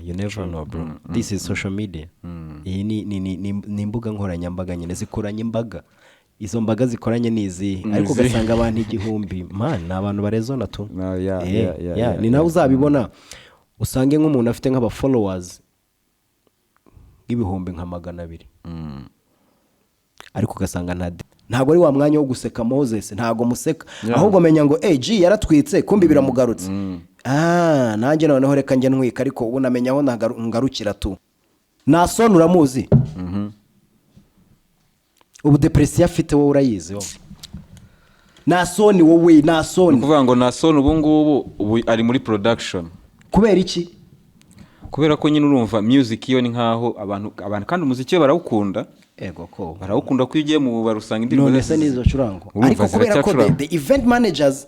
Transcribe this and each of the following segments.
you never know bro. This is social media. Iyi ni imbuga nkoranyambaga nyine zikoranye imbaga. Izo mbaga zikoranye nizi ariko ugasanga abantu igihumbi man abantu barezona tu. Ni nawe uzabibona usange nk'umuntu afite nk'aba followers ibihumbi nka 200 ariko ugasanga ntago ari wa mwanya wo guseka Moses ntago museka ahubwo menya ngo G yaratwitse kumbi biramugarutse nanjye noneho reka njye ntwika ariko ubu namenya aho ngarukira tu Nason uramuzi ubu depression afite wowe urayizi wowe Nason wowe Nason kuvuga ngo Nason ubu ngubu ari muri production kubera iki kubera ko nyine urumva music iyo ni nkaho abantu kandi umuziki we barawukunda ego ko barawukunda ko ugiye mu barusanga indirimbo none se nizo curango ariko kubera ko the event managers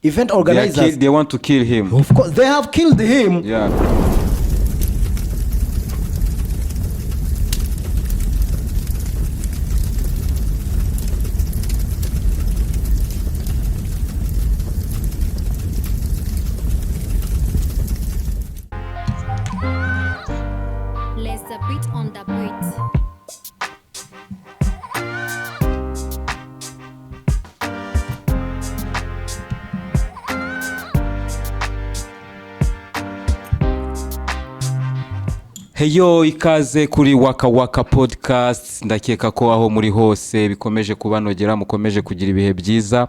event organizers they want to kill him. Of course they have killed him. Let's a bit on the beat. Heyo ikaze kuri WAKA podcast ndakeka ko aho muri hose bikomeje kubanogera mukomeje kugira ibihe byiza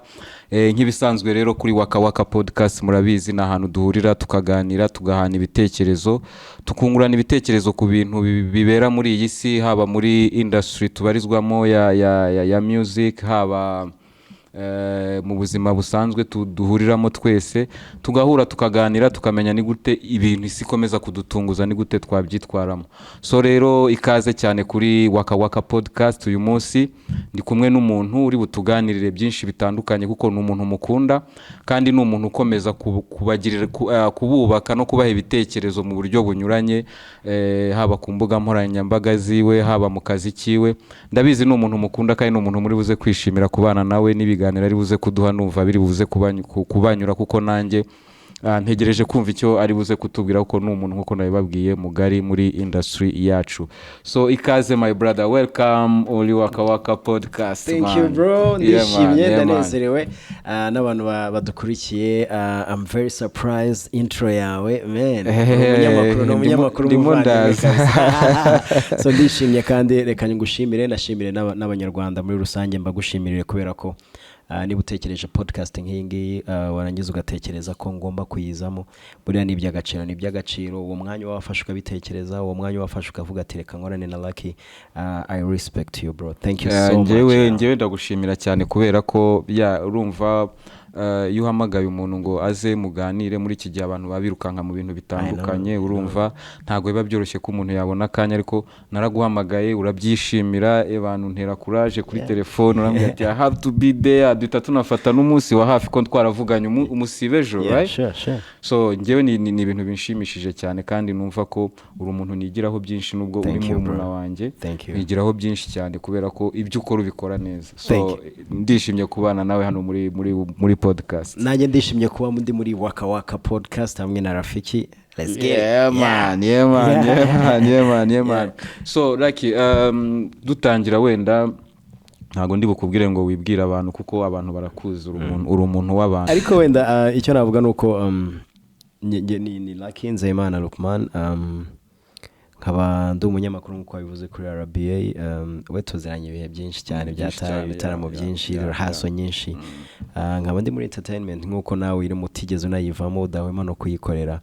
nk'ibisanzwe rero kuri WAKA podcast murabizi na ahantu duhurira tukaganira tugahana ibitekerezo tukungurana ibitekerezo ku bintu bibera muri iyi si haba muri industry tubarizwamo ya music haba mu buzima busanzwe duhuriramo twese tugahura tukaganira tukamenya ni gute ibintu isi komeza kudutunguza ni gute twabyitwaramo so rero ikaze cyane kuri WAKA podcast uyu munsi ndi kumwe n'umuntu uri butuganirire byinshi bitandukanye kuko ni umuntu mukunda kandi ni umuntu ukomeza kubagirira kububaka no kubaha ibitekerezo mu buryo bunyuranye haba ku mbuga nkoranyambaga ziwe haba mu kazi kiwe ndabizi ni umuntu mukunda kandi ni umuntu muri buze kwishimira kubana nawe ibiganiro ari buze kuduha numva biri buze kubanyura kuko nanjye ntegereje kumva icyo ari buze kutubwira kuko ni umuntu nkuko nabibabwiye mugari muri industry yacu so ikaze my brother welcome oli WAKA podcast. Thank you bro ndishimye ndanezerewe n'abantu badukurikiye I'm very surprised intro yawe man umunyamakuru so ndishimye kandi reka ngushimire nashimire n'abanyarwanda muri rusange mbagushimire kubera ko niba utekereje podcast nk'ingi warangiza ugatekereza ko ngomba kuyizamo buriya ni iby'agaciro uwo mwanya wafashe ukabitekereza uwo mwanya wafashe ukavuga ati reka nkorane na Lucky I respect you bro thank you so much. Ngewe ndagushimira cyane kubera ko urumva iyo uhamagaye umuntu ngo aze muganire muri iki gihe abantu babirukanka mu bintu bitandukanye urumva ntago biba byoroshye ko umuntu yabona akanya ariko naraguhamagaye urabyishimira abantu ntera courage kuri telefone urambwira ati I have to be there duhita tunafata n'umunsi wa hafi ko twaravuganye umusibe ejo right sure. So ngewe ni ibintu binshimishije cyane kandi numva ko uri umuntu nigiraho byinshi nubwo uri mu muna wanjye nigiraho byinshi cyane kubera ko ibyo ukora ubikora neza so ndishimye kubana nawe hano muri podcast. Nanjye ndishimye kuba muri WAKA podcast hamwe na Rafiki. Let's get yeah man. So Lucky dutangira wenda ntago ndi bukubwire ngo wibwira abantu kuko abantu barakuzi uri umuntu w'abantu ariko wenda icyo navuga nuko ni Lucky Nzeyimana Lukman nkaba ndi umunyamakuru nkuko wabivuze kuri RBA we tuziranye ibihe byinshi cyane byataye ibitaramo byinshi haso nyinshi nkaba ndi muri entertainment nkuko nawe iri mutigeze unayivamo udahwema no kuyikorera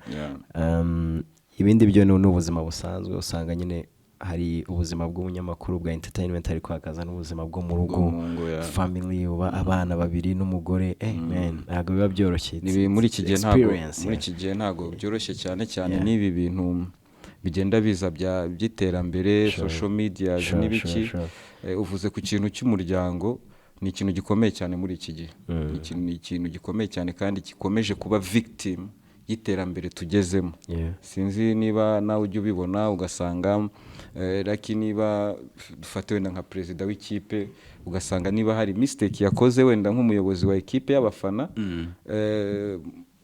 ibindi byo ni ubuzima busanzwe usanga nyine hari ubuzima bw'umunyamakuru bwa entertainment ariko hakaza n'ubuzima bwo mu rugo family abana babiri n'umugore man ntabwo biba byoroshye muri iki gihe ntabwo byoroshye cyane n'ibi bintu bigenda biza by'iterambere social media n'ibiki uvuze ku kintu cy'umuryango ni ikintu gikomeye cyane muri iki gihe ni ikintu gikomeye cyane kandi gikomeje kuba victim y'iterambere tugezemo sinzi niba nawe ujye ubibona ugasanga Lucky niba dufate wenda nka president w'ikipe ugasanga niba hari mistake yakoze wenda nk'umuyobozi wa equipe y'abafana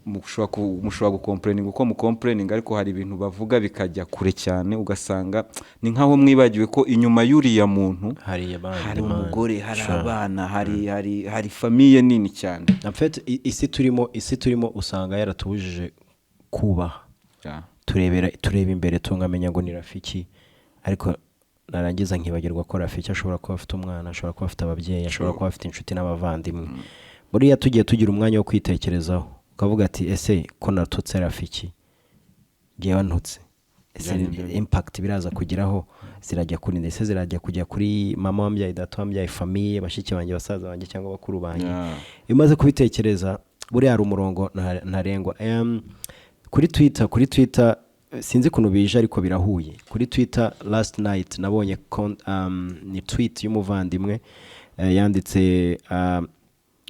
mushobora gukomplaining uko mukomplaining ariko hari ibintu bavuga bikajya kure cyane ugasanga ni nkaho mwibagiwe ko inyuma y'uriya muntu hari umugore hari abana hari famille nini cyane. En fait isi turimo usanga yaratubujije kubaha. Tureba imbere tungamenya ngo ni rafiki ariko narangiza nkibagirwa ko rafiki ashobora kuba afite umwana, ashobora kuba afite ababyeyi, ashobora kuba afite inshuti n'abavandimwe. Buriya tugiye tugira umwanya wo kwitekerezaho ukavuga ati ese ko natutse rafiki ngewe ntutse ese impact biraza kugiraho zirajya kuri ndetse zirajya kujya kuri mama wambyaye, data wambyaye, famille, bashiki banjye, basaza banjye cyangwa bakuru banjye. Imaze kubitekereza buriya hari umurongo ntarengwa. Kuri Twitter sinzi kuno bije ariko birahuye. Kuri Twitter last night nabonye ni tweet y'umuvandimwe yanditse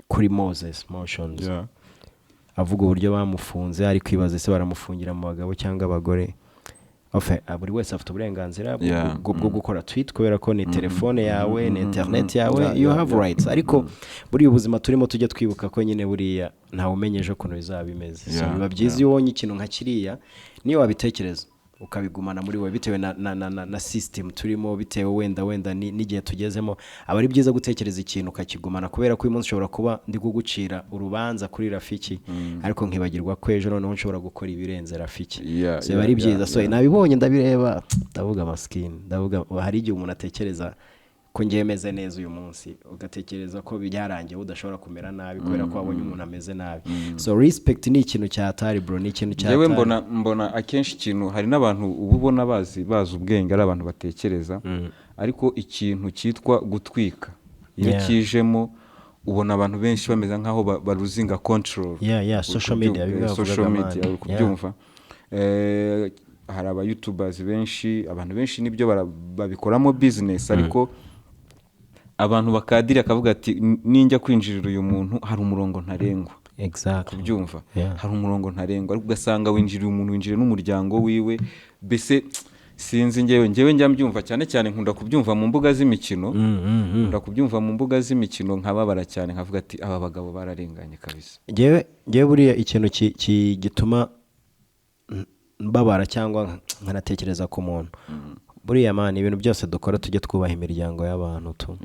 kuri Moses Motions avuga uburyo bamufunze ari kwibaza se baramufungira mu bagabo cyangwa abagore. Buri wese afite uburenganzira bwo gukora tweet kubera ko ni telefone yawe, ni internet yawe, you have rights. Ariko buri ubuzima turimo tujye twibuka ko nyine buriya ntawe umenyeje ukuntu bizaba bimeze. So biba byiza iyo ubonye ikintu nka kiriya niyo wabitekereza ukabigumana muri we bitewe na system turimo, bitewe wenda n'igihe tugezemo. Aba ari byiza gutekereza ikintu ukakigumana kubera ko uyu munsi ushobora kuba ndi kugucira urubanza kuri rafiki ariko nkibagirwa ko ejo noneho nshobora gukora ibirenze rafiki. So biba ari byiza. So nabibonye ndabireba ndavuga maskini, ndavuga hari igihe umuntu atekereza ko ngiye meze neza uyu munsi ugatekereza ko byarangiye udashobora kumera nabi kubera ko wabonye umuntu ameze nabi. So respect ni ikintu cyatari bro, ni ikintu cyatari. Yewe mbona akenshi ikintu hari n'abantu ububona bazi ubwenge ari abantu batekereza ariko ikintu cyitwa gutwika iyo kijemo ubona abantu benshi bameze nkaho baruzinga control. Social media kubyumva. Hari aba YouTubers benshi, abantu benshi nibyo babikoramo business ariko abantu bakadiri akavuga ati ninjya kwinjirira uyu muntu hari umurongo ntarengwa. Exactly. Kubyumva. Hari umurongo ntarengwa ariko ugasanga winjirira umuntu, winjire n'umuryango wiwe. Bese sinzi ngewe njya mbyumva cyane nkunda kubyumva mu mbuga z'imikino. Nkunda kubyumva mu mbuga z'imikino nkababara cyane nkavuga ati aba bagabo bararenganye kabisa. Ngewe buriya ikintu gituma mbabara cyangwa nkanatekereza ku muntu buriya man ibintu byose dukora tujye twubaha imiryango y'abantu tu.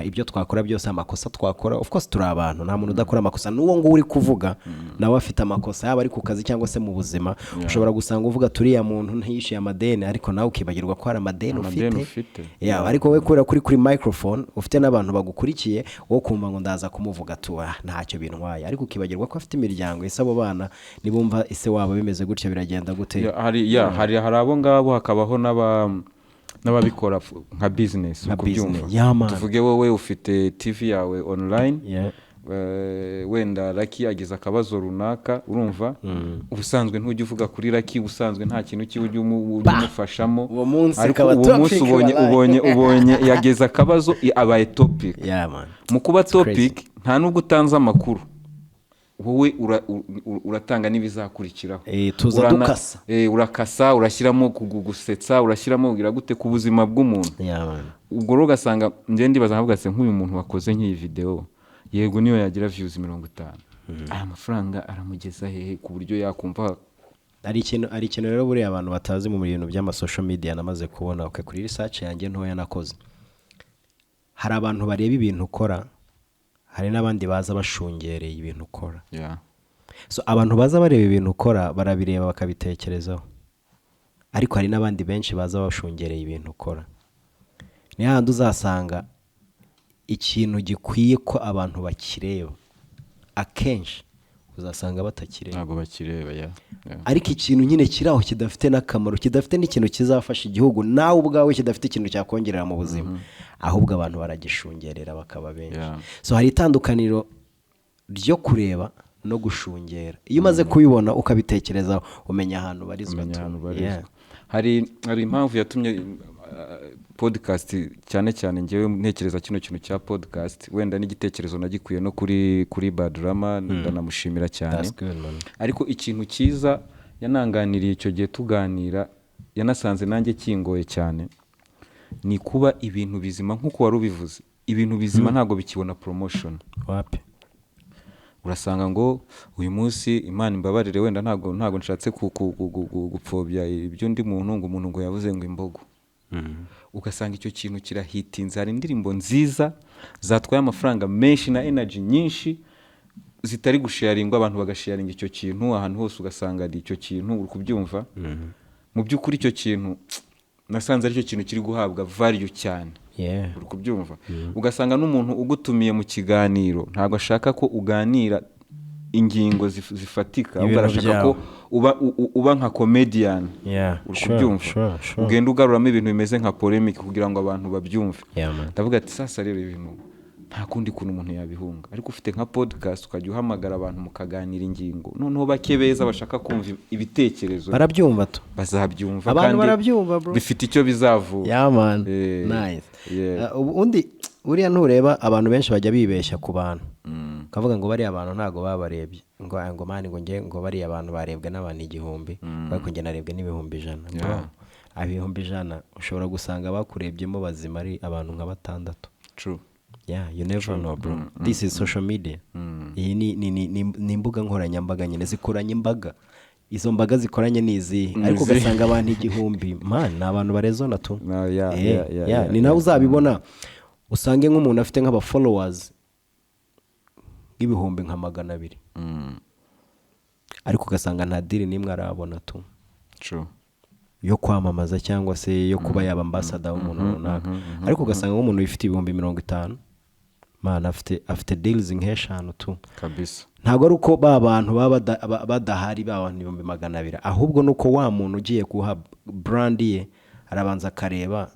Ibyo twakora byose amakosa twakora, of course turi abantu, nta muntu udakora amakosa. N'uwo ngo uri kuvuga nawe afite amakosa yaba ari ku kazi cyangwa se mu buzima. Ushobora gusanga uvuga turiya muntu ntiyishyuye amadeni ariko nawe ukibagirwa ko hari amadeni ufite. Ariko we kuri microphone ufite n'abantu bagukurikiye wo kumva ngo ndaza kumuvuga tu ntacyo bintwaye ariko ukibagirwa ko afite imiryango. Ese abo bana nibumva ise waba bimeze gutya biragenda gute? Hari abo ngabo hakabaho n'ababikora nka business kubyumva. Tuvuge wowe ufite TV yawe online wenda Lucky agize akabazo runaka urumva ubusanzwe ntujye uvuga kuri Lucky, ubusanzwe nta kintu cy'ujye umufashamo ariko uwo munsi ubonye yageze akabazo abaye topic. Mu kuba topic nta nubwo utanze amakuru wowe uratanga n'ibizakurikiraho. Tuza dukasa. Urakasa, urashyiramo kugusetsa, urashyiramo ugira gute ku buzima bw'umuntu. Ubwo rero gasanga nje ndibaza nkavuga se nk'uyu muntu wakoze nk'iyi video yego niyo yagira views 50 aya mafaranga aramugeza hehe ku buryo yakumva. Ari ikintu rero buriya abantu batazi mu bintu by'ama social media namaze kubona kuri research yanjye ntoya nakoze. Hari abantu bareba ibintu ukora, hari n'abandi baza bashungereye ibintu ukora. So abantu baza bareba ibintu ukora barabireba bakabitekerezaho ariko hari n'abandi benshi baza bashungereye ibintu ukora. Ni handi uzasanga ikintu gikwiye ko abantu bakireba akenshi uzasanga batakireba. Ntabwo bakireba. Ariko ikintu nyine kiraho kidafite n'akamaro, kidafite n'ikintu kizafasha igihugu, nawe ubwawe kidafite ikintu cyakongerera mu buzima, ahubwo abantu baragishungerera bakaba benshi. So hari itandukaniro ryo kureba no gushungera. Iyo umaze kubibona ukabitekereza umenya ahantu barizwa. Hari impamvu yatumye podcast cyane ngewe ntekereza kino kintu cya podcast, wenda n'igitekerezo nagikuye no kuri Badrama ndanamushimira cyane. Ariko ikintu cyiza yananganiriye icyo gihe tuganira yanasanze nanjye kingoye cyane ni kuba ibintu bizima nk'uko wari ubivuze. Ibintu bizima ntago bikibona promotion. urasanga ngo uyu munsi Imana imbabarire wenda ntago nshatse gupfobya ibyo ndi muntu ngo umuntu ngo yavuze ngo imbogo. Ugasanga icyo kintu kirahitinze, hari indirimbo nziza zatwaye amafaranga menshi na energy nyinshi zitari gusharingwa, abantu bagasharinga icyo kintu ahantu hose, ugasanga ari icyo kintu uri kubyumva. Mu by'ukuri icyo kintu nasanze ari cyo kintu kiri guhabwa value cyane. Uri kubyumva. Ugasanga n'umuntu ugutumiye mu kiganiro ntabwo ashaka ko uganira ingingo zifatika, ahubwo arashaka ko uba nka comedian. Uri kubyumva. Ugenda ugaruramo ibintu bimeze nka polemic kugira ngo abantu babyumve. Ndavuga ati sasa rero ibintu nta kundi kuntu umuntu yabihunga, ariko ufite nka podcast ukajya uhamagara abantu mukaganira ingingo, noneho bake beza bashaka kumva ibitekerezo barabyumva to bazabyumva, abantu barabyumva bro, bifite icyo bizavura. Man nice. Ubundi buriya ntureba abantu benshi bajya bibeshya ku bantu, kavuga ngo bari abantu ntago babarebye, ngo mani ngo bari abantu barebwe n'abantu 1000, ariko nge narebwe n'ibihumbi 100. Abihumbi 100 ushobora gusanga bakurebyemo bazima ari abantu nka 6. True. You never know bro. This is social media. Iyi ni imbuga nkoranyambaga nyine zikoranye imbaga. Izo mbaga zikoranye nizi, ariko ugasanga abantu 1000 man n'abantu barezona tu. Ni nawe uzabibona usange nk'umuntu afite nk'aba followers ibihumbi nka 200, ariko ugasanga nta deal nimwe arabona tu. True. Yo kwamamaza cyangwa se yo kuba yaba ambassador w'umuntu runaka, ariko ugasanga nk'umuntu wifite ibihumbi 50 man afite deals nk'eshanu tu kabisa. Ntago ari uko ba bantu badahari ba bantu 200, ahubwo nuko wa muntu ugiye kuha brand ye arabanza kareba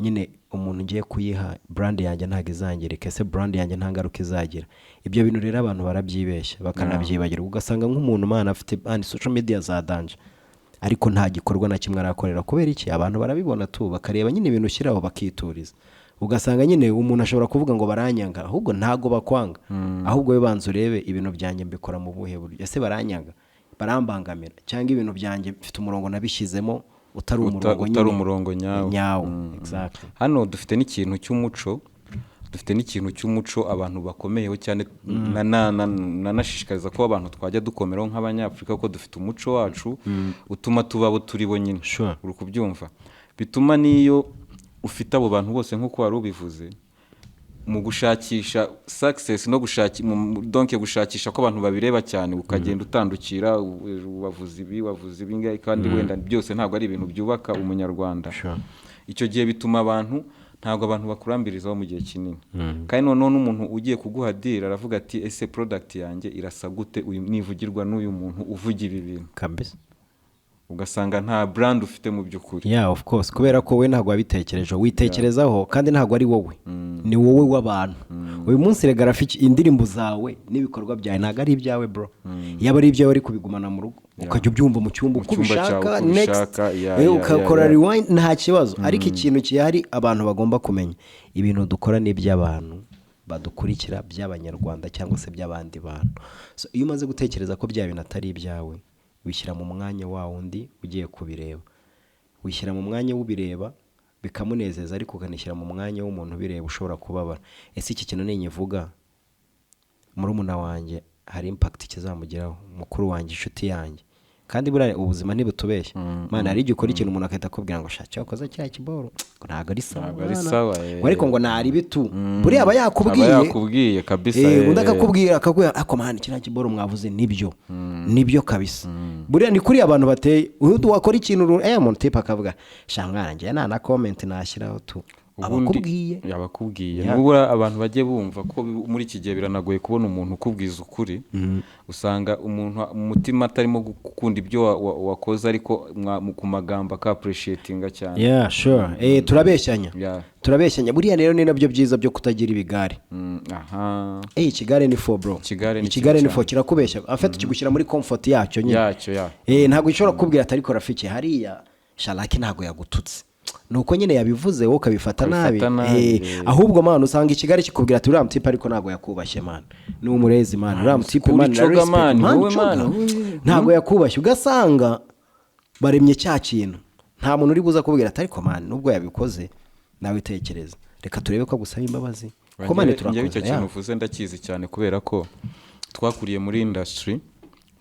nyine umuntu ngiye kuyiha brand yanjye ntago izangirika, se brand yanjye nta ngaruka izagira. Ibyo bintu rero abantu barabyibeshya bakanabyibagira, ugasanga nk'umuntu man afite social media za danger, ariko nta gikorwa na kimwe arakorera. Kubera iki? Abantu barabibona tu bakareba nyine ibintu ushyiraho bakituriza, ugasanga nyine umuntu ashobora kuvuga ngo baranyanga, ahubwo ntago bakwanga, ahubwo we banza urebe ibintu byanjye mbikora mu buhe buryo, ese baranyanga, barambangamira, cyangwa ibintu byanjye mfite umurongo nabishyizemo utari umurongo nyawo. Exactly. Hano dufite n'ikintu cy'umuco, abantu bakomeyeho cyane, nanashishikariza ko abantu twajya dukomeraho nk'abanyafrika, ko dufite umuco wacu utuma tubabo turi bo nyine. Uri kubyumva. Bituma niyo ufite abo bantu bose nk'uko wari ubivuze, mu gushakisha success no gushakisha ko abantu babireba cyane, ukagenda utandukira wavuze ibi ngai, kandi wenda byose ntabwo ari ibintu byubaka umunyarwanda. Icyo gihe bituma ntabwo abantu bakurambirizaho mu gihe kinini. Kandi noneho n'umuntu ugiye kuguha deal aravuga ati ese product yanjye irasa gute, uyu nivugirwa n'uyu muntu uvugira ibintu kabisa, ugasanga nta brand ufite mu by'ukuri. Of course, kubera ko we ntabwo wabitekereje, witekerezaho kandi ntabwo ari wowe, ni wowe w'abantu. Uyu munsi rega rafiki indirimbo zawe n'ibikorwa byawe ntabwo ari ibyawe bro, yaba ari ibyawe ari kubigumana mu rugo ukajya ubyumva mu cyumba uko ubishaka, next ukakora rewind nta kibazo. Ariko ikintu kihari abantu bagomba kumenya, ibintu dukora ni iby'abantu badukurikira, by'abanyarwanda cyangwa se by'abandi bantu. So iyo umaze gutekereza ko bya bintu atari ibyawe, wishyira mu mwanya wa wundi ugiye kubireba, wishyira mu mwanya w'ubireba bikamunezeza, ariko ukanishyira mu mwanya w'umuntu bireba ushobora kubabara. Ese iki kintu ninyivuga murumuna wanjye hari impact kizamugeraho, mukuru wanjye, inshuti yanjye, kandi buriya ubuzima ntibutubeshya man. Hari igihe ukora ikintu umuntu akahita akubwira ngo shaka wakoze cya kiboro ntabwo ari sawa, ariko ngo nari bitu buriya aba yakubwiye kabisa, undi akakubwira ako man kiriya kiboro mwavuze nibyo kabisa. Buriya ni kuri abantu bateye, uyu wakora ikintu umuntu tipe akavuga shangarangiye na comment nashyiraho tu abakubwiye. Nubura abantu bagiye bumva ko muri iki gihe biranagoye kubona umuntu ukubwiza ukuri. Usanga umuntu umutima atarimo gukunda ibyo wakoze, ariko ku magambo ka appreciatinga cyane. Turabeshyanya buriya rero ni nabyo byiza byo kutagira ibigare. Ikigare ni for bro, ikigare ni for kirakubeshya, afite kigushyira muri comfort yacyo nyine. Ntabwo ishobora kubwira atari ko rafiki hariya shalaki ntabwo yagututse, nuko nyine yabivuze wowe ukabifata nabi. Ahubwo man usanga ikigari kikubwira ati uriya mutipe ariko ntabwo yakubashye man, ni umurezi man, uriya mutipe man ntabwo yakubashye. Ugasanga baremye cya kintu, nta muntu uri buza kubwira ati ariko man nubwo yabikoze nawe itekereza, reka turebe ko gusaba imbabazi ko man turakoze. Icyo kintu uvuze ndakizi cyane, kubera ko twakuriye muri industry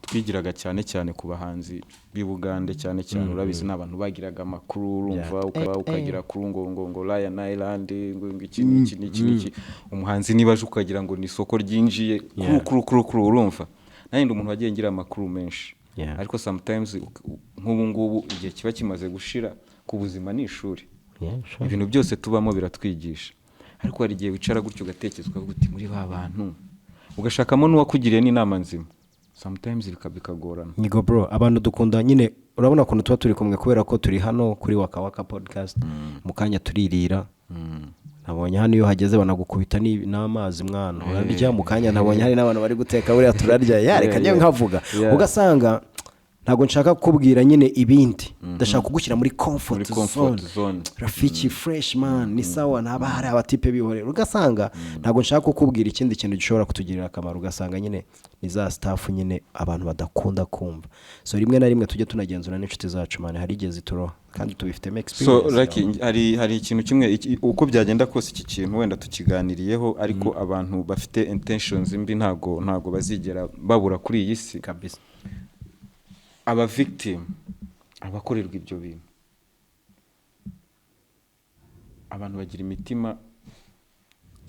twigiraga cyane cyane ku bahanzi b'Ibugande cyane cyane urabizi n'abantu bagiraga amakuru urumva ukagira kuri ngo Lion Island ngo iki umuhanzi nibaje ukagira ngo ni isoko ryinjiye kuru urumva nandi umuntu wagiye ngira amakuru menshi ariko sometimes nk'ubu ngubu igihe kiba kimaze gushira ku buzima ni ishuri ibintu byose tubamo biratwigisha ariko hari igihe wicara gutyo ugatekerezwa guti muri ba bantu ugashakamo n'uwakugiriye n'inama nzima sometimes bikagorana nigo bro abantu dukunda nyine urabona ko tuba turi kumwe kubera ko turi hano kuri WAKA podcast mukanya turirira nabonye hano iyo hageze banagukubita n'amazi mwana urarya mukanya nabonye hari n'abantu bari guteka buriya turarya reka njye nkavuga ugasanga ntago nshaka kukubwira nyine ibindi ndashaka kugushyira muri comfort zone Rafiki fresh man ni sawa ntaba hari abatipe bihorera ugasanga ntago nshaka kukubwira ikindi kintu gishobora kutugirira akamaro ugasanga nyine ni za staff nyine abantu badakunda kumva so rimwe na rimwe tujye tunagenzura n'inshuti zacu man hari igeze turoha kandi tubifite experience so like hari ikintu kimwe uko byagenda kose iki kintu wenda tukiganiriyeho ariko abantu bafite intentions mbi ntago bazigera babura kuri iyi si kabisa aba victim abakorerwa ibyo bintu abantu bagira imitima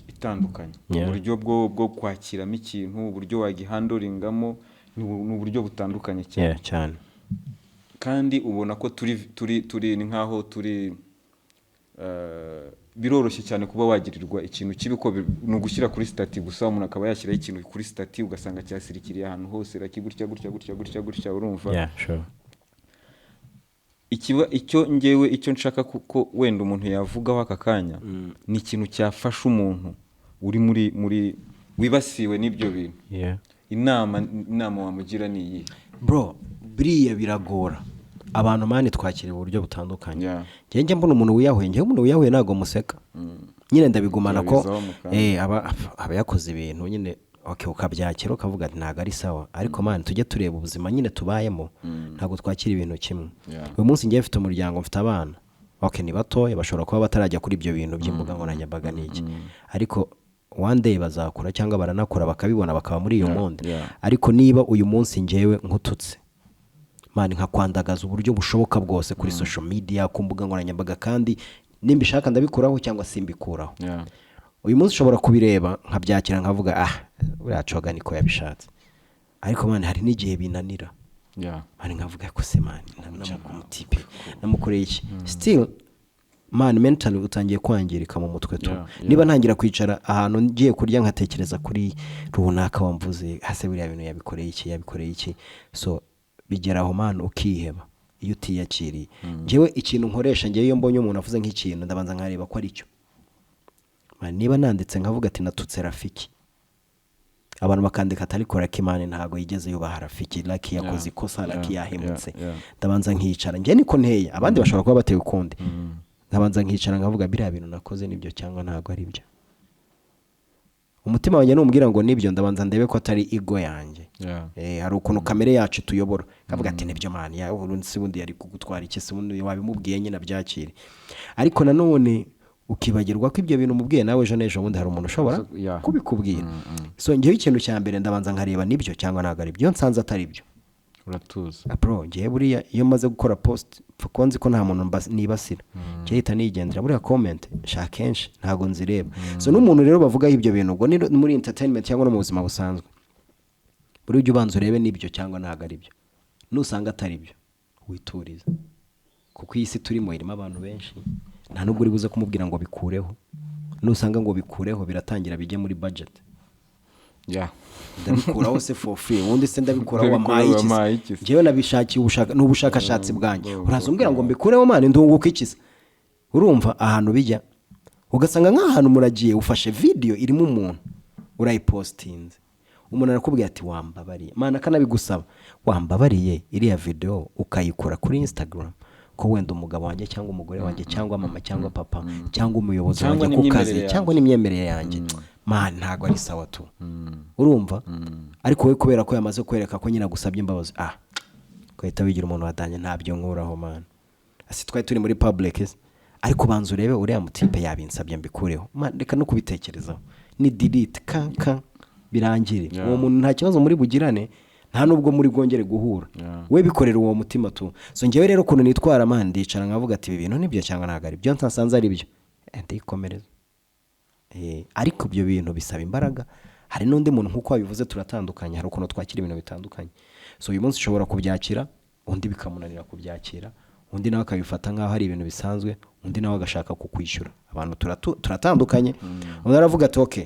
itandukanye uburyo bwo kwakiramo ikintu uburyo wagihandlingamo ni uburyo butandukanye cyane kandi ubona ko turi ni nkaho turi biroroshye cyane kuba wagirirwa ikintu kibi ko no gushyira kuri stati gusa umuntu akaba yashyiraho ikintu kuri stati ugasanga cyasirikiriye ahantu hose gutya urumva icyo ngewe icyo nshaka kuko wenda umuntu yavugaho aka kanya ni ikintu cyafasha umuntu uri muri wibasiwe n'ibyo bintu inama wamugira ni iyi bro biriya biragora abantu mani twakiriye uburyo butandukanye njye mbona umuntu wiyahuye ntago museka nyine ndabigumana ko aba yakoze ibintu nyine ukabyakira ukavuga ati ntago ari sawa ariko mani tujye tureba ubuzima nyine tubayemo ntago twakira ibintu kimwe uyu munsi ngiye mfite umuryango mfite abana ni batoya bashobora kuba batarajya kuri ibyo bintu by'imbuga nkoranyambaga n'iki ariko one day bazakura cyangwa baranakura bakabibona bakaba muri iyo monde ariko niba uyu munsi ngewe nkututse mani nkakwandagaza uburyo bushoboka bwose kuri social media ku mbuga nkoranyambaga kandi nimbishaka ndabikuraho cyangwa simbikuraho uyu munsi ushobora kubireba nkabyakira nkavuga buriya coga niko yabishatse ariko mani hari n'igihe binanira mani nkavuga ko se mani namukumutipe namukoreye iki still mani mentally utangiye kwangirika mu mutwe tu niba ntangira kwicara ahantu ngiye kurya nkatekereza kuri runaka wamvuze hase buriya bintu yabikoreye iki so bigeraho mani ukiheba iyo utiyakiriye njyewe ikintu nkoresha njyewe iyo mbonye umuntu avuze nk'ikintu ndabanza nkareba ko ari cyo niba nanditse nkavuga ati natutse Rafiki abantu bakandika atari ko Raki mani ntago yigeze yubaha Rafiki Raki yakoze ikosa Raki yahemutse ndabanza nkicara njye niko nteye abandi bashobora kuba bateye ukundi ndabanza nkicara nkavuga biriya bintu nakoze nibyo cyangwa ntago ari byo umutima wanjye numbwira ngo nibyo ndabanza ndebe ko atari ego yanjye hari ukuntu kamere yacu tuyobora kavuga ati nibyo mani ya urunsi bundi yari kugutwara iki se bundi wabimubwiye nyine byakire ariko nanone ukibagirwa ko ibyo bintu mubwiye nawe ejo bundi hari umuntu ushobora kubikubwira so ngewe ikintu cya mbere ndabanza nkareba nibyo cyangwa ntago ari byo nsanze atari byo uratuza bro ngewe buriya iyo maze gukora post konzi ko nta muntu nibasira ngewe hita nigendera buriya comment shaka kenshi ntago nzireba so n'umuntu rero bavugaho ibyo bintu ngo ni muri entertainment cyangwa no mu buzima busanzwe buri ujye ubanza urebe nibyo cyangwa ntago ari byo nusanga atari byo wituriza kuko iyi si turimo irimo abantu benshi nta nubwo uri buze kumubwira ngo bikureho nusanga ngo bikureho biratangira bijye muri budget ndabikuraho se for free ubundi se ndabikuraho wamaye iki njyewe nabishakiye n'ubushakashatsi bwanjye uraza umbwira ngo mbikureho mani ndunguka iki se urumva ahantu bijya ugasanga nk'ahantu muragiye ufashe video irimo umuntu urayipostinze umuntu arakubwira ati wambabariye mana kanabigusaba wambabariye iriya video ukayikora kuri Instagram ko wenda umugabo wanjye cyangwa umugore wanjye cyangwa mama cyangwa papa cyangwa umuyobozi wanjye ku kazi cyangwa n'imyemerere yanjye man ntago ari sawa tu urumva ariko we kubera ko yamaze kwereka ko nyina gusabye imbabazi kwita wigira umuntu wadanye ntabyo nkuraho man asi twari turi muri public ariko banza urebe uriya mutipe yabinsabye mbikureho man reka no kubitekerezaho ni delete kanka birangire uwo muntu nta kibazo muri bugirane nta nubwo muri bwongere guhura we bikorera uwo mutima tu so ngewe rero ukuntu nitwara man ndicara nkavuga ati ibi bintu nibyo cyangwa ntabwo ari byo ntasanze ari byo ndikomereza ariko ibyo bintu bisaba imbaraga hari n'undi muntu nk'uko wabivuze turatandukanye hari ukuntu twakira ibintu bitandukanye so uyu munsi ushobora kubyakira undi bikamunanira kubyakira undi nawe akabifata nk'aho ari ibintu bisanzwe undi nawe agashaka kukwishyura abantu turatandukanye undi aravuga ati okay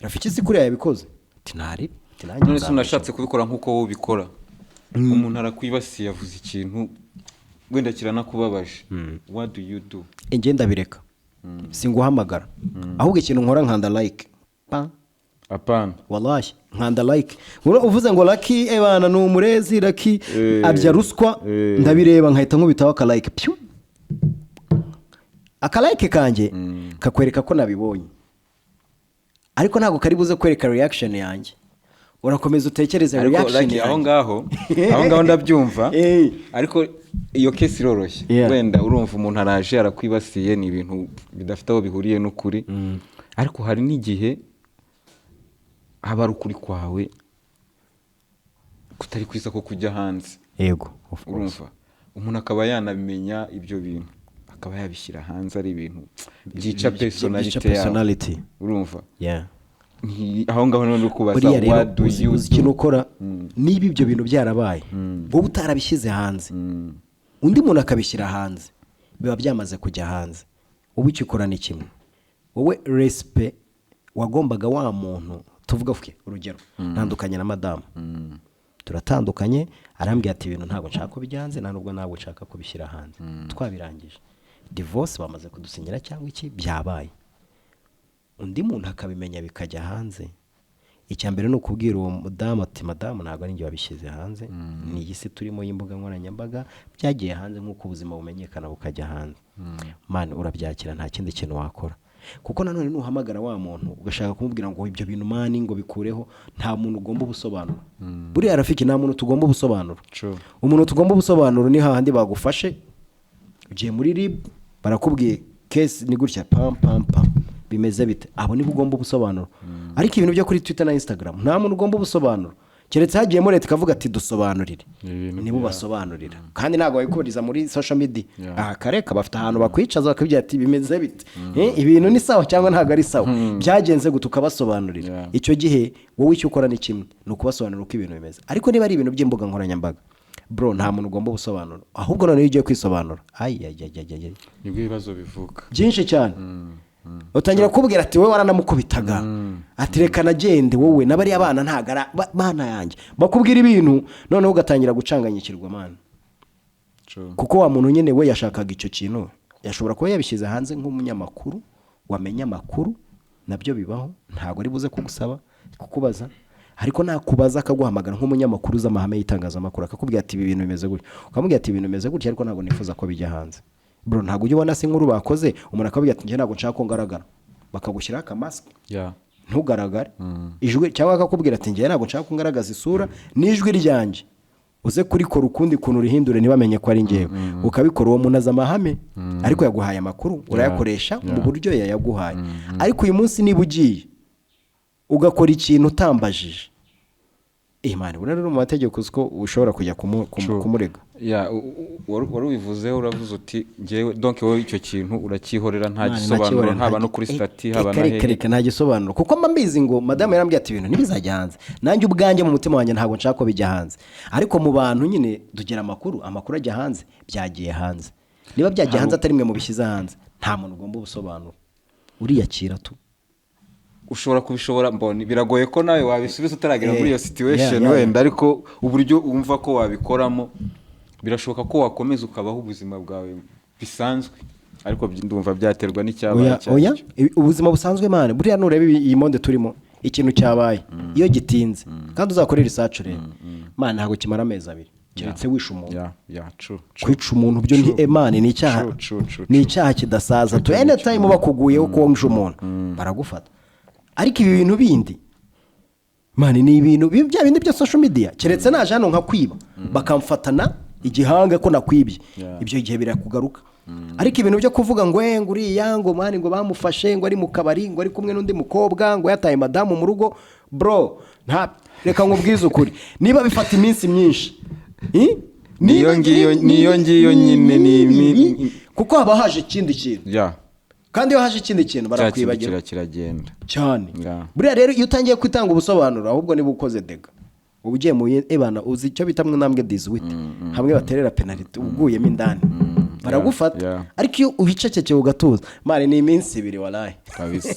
Rafiki si kuriya yabikoze ati ntari none se unashatse kubikora nk'uko wowe ubikora umuntu arakwibasiye yavuze ikintu wenda kiranakubabaje what do you do ngenda bireka singuhamagara ahubwo ikintu nkora nkanda like apana wallahi nkanda like uvuze ngo Lucky ebana ni umurezi Lucky abya ruswa ndabireba nkahita nkubitaho aka like aka like kanje kakwereka ko nabibonye ariko ntago kari buze kwereka reaction yanjye urakomeza utekereze reaction yanjye aho ngaho ndabyumva ariko iyo case iroroshye wenda urumva umuntu araje arakwibasiye ni ibintu bidafite aho bihuriye n'ukuri ariko hari n'igihe haba ari ukuri kwawe kutari kwiza ko kujya hanze yego urumva umuntu akaba yanabimenya ibyo bintu akaba yabishyira hanze ari ibintu byica personality urumva aho ngaho none ukubaza what do you ikintu ukora niba ibyo bintu byarabaye wowe utarabishyize hanze undi muntu akabishyira hanze biba byamaze kujya hanze wowe icyo ukora ni kimwe wowe respect wagombaga wa muntu tuvuga fuke urugero ntandukanye na madamu turatandukanye arambwiye ati ibintu ntabwo nshaka ko bijyanze nta nubwo ntabwo nshaka ko bishyira hanze twabirangije divorce bamaze kudusinyira cyangwa iki byabaye undi muntu akabimenya bikajya hanze icyambere no kubwira uwo mudamu ati madamu ntabwo ari njye wabishyize hanze ni igisi turimo y'imbuga nkoranyambaga byagiye hanze nk'uko ubuzima bumenyekana bukajya hanze man urabyakira nta kindi kintu wakora kuko nanone nuhamagara wa muntu ugashaka kumubwira ngo ibyo bintu mani ngo bikureho nta muntu ugomba ubusobanuro buriya Rafiki nta muntu tugomba ubusobanuro umuntu tugomba ubusobanuro ni hahandi bagufashe ugiye muri RIB barakubwiye case ni gutya pam bimeze bite abo nibo ugomba ubusobanuro ariko ibintu byo kuri Twitter na Instagram nta muntu ugomba ubusobanuro keretse hagiyemo leta ikavuga ati dusobanurire nibo basobanurira kandi ntabwo bayikuriza muri social media kareka bafite ahantu bakwicaza bakabwira ati bimeze bite ibintu ni sawa cyangwa ntabwo ari sawa byagenze gute ukabasobanurira icyo gihe wowe icyo ukora ni kimwe ni ukubasobanurira uko ibintu bimeze ariko niba ari ibintu by'imbuga nkoranyambaga bro nta muntu ugomba ubusobanuro ahubwo none iyo ugiye kwisobanura nibwo ibibazo bivuka byinshi cyane utangira kubwira ati wowe waranamukubitaga ati reka nagende wowe nabari abana ntagara mana yanjye bakubwira ibintu none ugatangira gucanganyikirwa mana kuko wa muntu nyene we yashakaga icyo kintu yashobora kuba yabishyize hanze nk'umunyamakuru wamenya amakuru nabyo bibaho ntago ari buze kugusaba kukubaza ariko nakubaza akaguhamagara nk'umunyamakuru z'amahame y'itangazamakuru akakubwira ati ibi bintu bimeze gutya ukamubwira ati ibintu bimeze gutya ariko ntago nifuza ko bijya hanze bro ntago ujye ubona se nkuru bakoze umuntu akabwira ati nje ntago nshaka ko ngaragara bakagushyira aka mask ntugaragare ijwi cyangwa akakubwira ati nje ntago nshaka ko ngaragaza isura n'ijwi ryanjye uze kurikora ukundi kuntu rihindure ntibamenye ko ari ngewe ukabikora uwo muntu azamahame ariko yaguhaye amakuru urayakoresha mu buryo yayaguhaye ariko uyu munsi niba ugiye ugakora ikintu utambajije Imana rero mu mategeko uko ushobora kujya kumurega wari ubivuzeho uravuze uti ngewe donc wowe icyo kintu urakihorera nta gisobanuro haba no kuri stati haba na hehe nta gisobanuro kuko mbizi ngo madame yarambwiye ati ibintu ntibizajya hanze nanjye ubwanjye mu mutima wanjye ntabwo nshaka ko bijya hanze ariko mu bantu nyine dugira amakuru ajya hanze byagiye hanze niba byagiye hanze atari mwe mu bishyize hanze nta muntu ugomba ubusobanuro uriyakira tu ushobora kubishobora mboni biragoye ko nawe wabisubiza utaragera muri iyo situation wenda ariko uburyo umva ko wabikoramo birashoboka ko wakomeza ukabaho ubuzima bwawe bisanzwe ariko ndumva byaterwa n'icyabaye oya ubuzima busanzwe mane buriya nureba iyi monde turimo ikintu cyabaye iyo gitinze kandi uzakorera research rero mane ntago kimara amezi abiri keretse wisha umuntu kwica umuntu byo ni emane ni icyaha kidasaza to anytime bakuguyeho ko wisha umuntu baragufata ariko ibi bintu bindi mani ni ibintu bya bindi bya social media keretse naje hano nka kwiba bakamfatana igihanga ko nakwibye ibyo gihe birakugaruka ariko ibintu byo kuvuga ngo nguriya ngo mani ngo bamufashe ngo ari mu kabari ngo ari kumwe n'undi mukobwa ngo yataye madamu mu rugo bro nta reka nkubwize ukuri niba bifata iminsi myinshi niyo ngiyo nyine ni kuko haba haje ikindi kintu kandi iyo haje ikindi kintu barakwibagira kiragenda cyane buriya rero iyo utangiye kwitanga ubusobanuro ahubwo niba ukoze dega ubu ugiye mu ebana uzi icyo bita mw'intambwe 18 hamwe baterera penalty uguyemo indani baragufata ariko iyo ubicecekeye ugatuza mane ni iminsi 2 walahi kabisa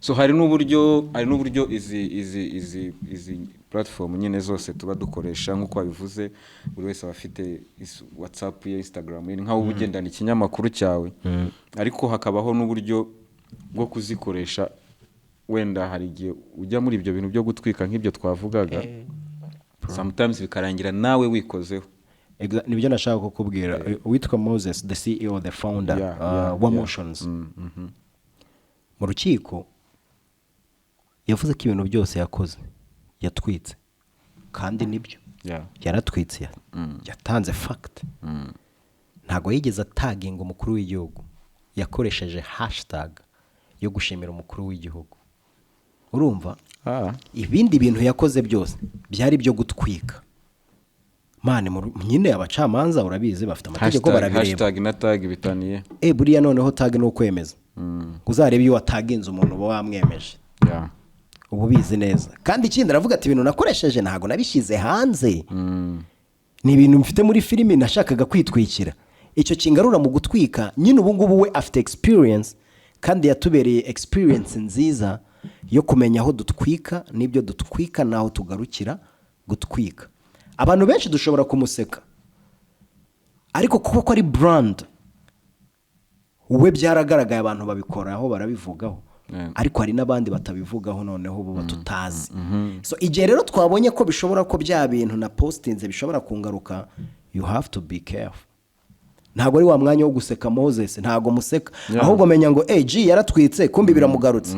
so hari n'uburyo izi platform nyine zose tuba dukoresha nk'uko wabivuze buri wese abafite WhatsApp ya Instagram ni nkaho ubugendana ikinyamakuru cyawe ariko hakabaho n'uburyo bwo kuzikoresha wenda hari igihe ujya muri ibyo bintu byo gutwika nk'ibyo twavugaga sometimes bikarangira nawe wikozeho nibyo nashaka kukubwira witwa Moses the CEO the founder wa Motions mu rukiko yavuze ko ibintu byose yakoze yatwitse kandi nibyo yaratwitse yatanze fact ntago yigeze taginga umukuru w'igihugu yakoresheje hashtag yo gushimira umukuru w'igihugu urumva ibindi bintu yakoze byose byari byo gutwika mane nyine abacamanza urabizi bafite amategeko barabireba hashtag na tag bitaniye buriya noneho tag no kwemeza uzarebe iyo wataginze umuntu bo wamwemeje ubu bizi neza kandi ikindi aravuga ati ibintu nakoresheje ntago nabishyize hanze ni ibintu mfite muri filimi nashakaga kwitwikira icyo kingarura mu gutwika nyine ubu ngubu we afite experience kandi yatubereye experience nziza yo kumenya aho dutwika n'ibyo dutwika naho tugarukira gutwika abantu benshi dushobora kumuseka ariko kuko ari brand we byaragaragaye abantu babikoraho barabivugaho ariko hari n'abandi batabivugaho noneho ubu batutazi so igihe rero twabonye ko bishobora ko bya bintu na postinze bishobora kungaruka you have to be careful ntago ari wa mwanya wo guseka Moses ntago museka ahubwo menya ngo G yaratwitse kumbi biramugarutse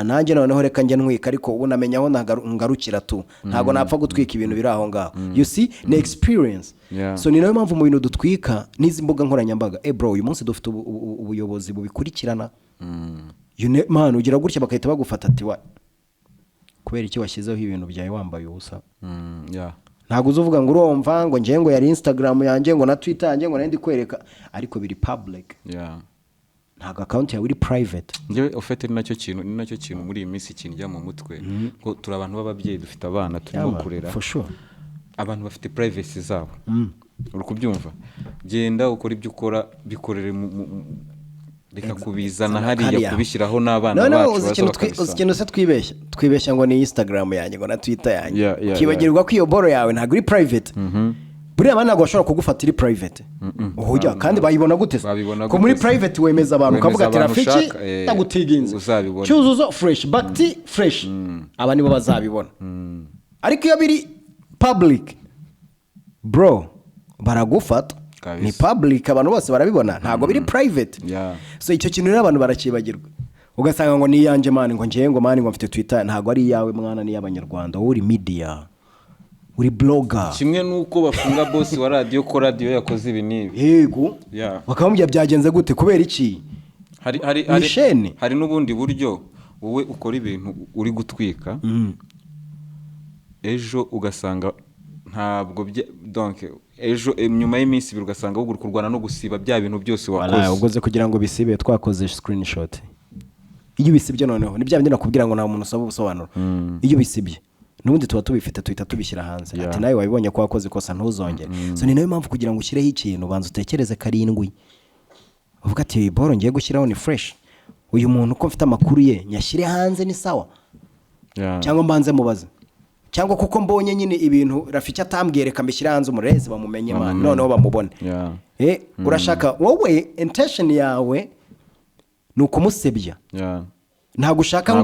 nanjye noneho reka njye ntwika ariko ubu namenya aho ngarukira tu ntago napfa gutwika ibintu biri aho ngaho you see ni experience so ni nayo mpamvu mu bintu dutwika n'izi mbuga nkoranyambaga bro uyu munsi dufite ubuyobozi bubikurikirana man ugira gutya bakahita bagufata ati wa kubera iki washyizeho ibintu byawe wambaye ubusa ntago uzuvuga ngo urumva ngo ngiye ngo yari Instagram yanjye ngo na Twitter yanjye ngo nandi kwereka ariko biri public ntago account yawe iri private ngewe ufite ni nacyo kintu muri iyi minsi kinjya mu mutwe ko turi abantu b'ababyeyi dufite abana turimo kurera for sure abantu bafite privacy zabo uri kubyumva genda ukora ibyo ukora bikorere reka kubizana hariya kubishyiraho n'abana bacu ikintu se twibeshya ngo ni Instagram yanjye ngo na Twitter yanjye kibagirwa ko iyo boro yawe ntago iri private buriya abana ntago bashobora kugufata iri private uhujya kandi bayibona gute ko muri private wemeza abantu ukavuga ati rafiki ndagutiginze cyuzuzo fresh bakti fresh aba nibo bazabibona ariko iyo biri public bro baragufata ni public abantu bose barabibona ntago biri private so icyo kintu rero abantu barakibagirwa ugasanga ngo ni yanje mani ngo ngiye ngo mani ngo mfite Twitter ntago ari yawe mwana ni y'abanyarwanda uri media uri blogger kimwe nuko bafunga boss wa radio ko radio yakoze ibi nibi yego bakamubya byagenze gute kubera iki hari n'ubundi buryo wowe ukora ibintu uri gutwika ejo ugasanga ntabwo donc ejo nyuma y'iminsi ugasanga ugura kurwana no gusiba bya bintu byose wakoze ugoze kugira ngo bisibe twakoze screenshot iyo bisibye noneho ni bya bindi nakubwira ngo nta muntu usaba ubusobanuro iyo bisibye nubundi tuba tubifite tuhita tubishyira hanze ati nawe wabibonye ko wakoze ikosa ntuzongere so ni nayo mpamvu kugira ngo ushyireho ikintu banza utekereze karindwi uvuga ati boro ngiye gushyiraho ni fresh uyu muntu ko mfite amakuru ye nyashyire hanze ni sawa cyangwa mbanze mubaze cyangwa kuko mbonye nyine ibintu rafiki atambwire kambishyira hanze umurezi bamumenye man noneho bamubone urashaka wowe intention yawe ni ukumusebya ntago ushaka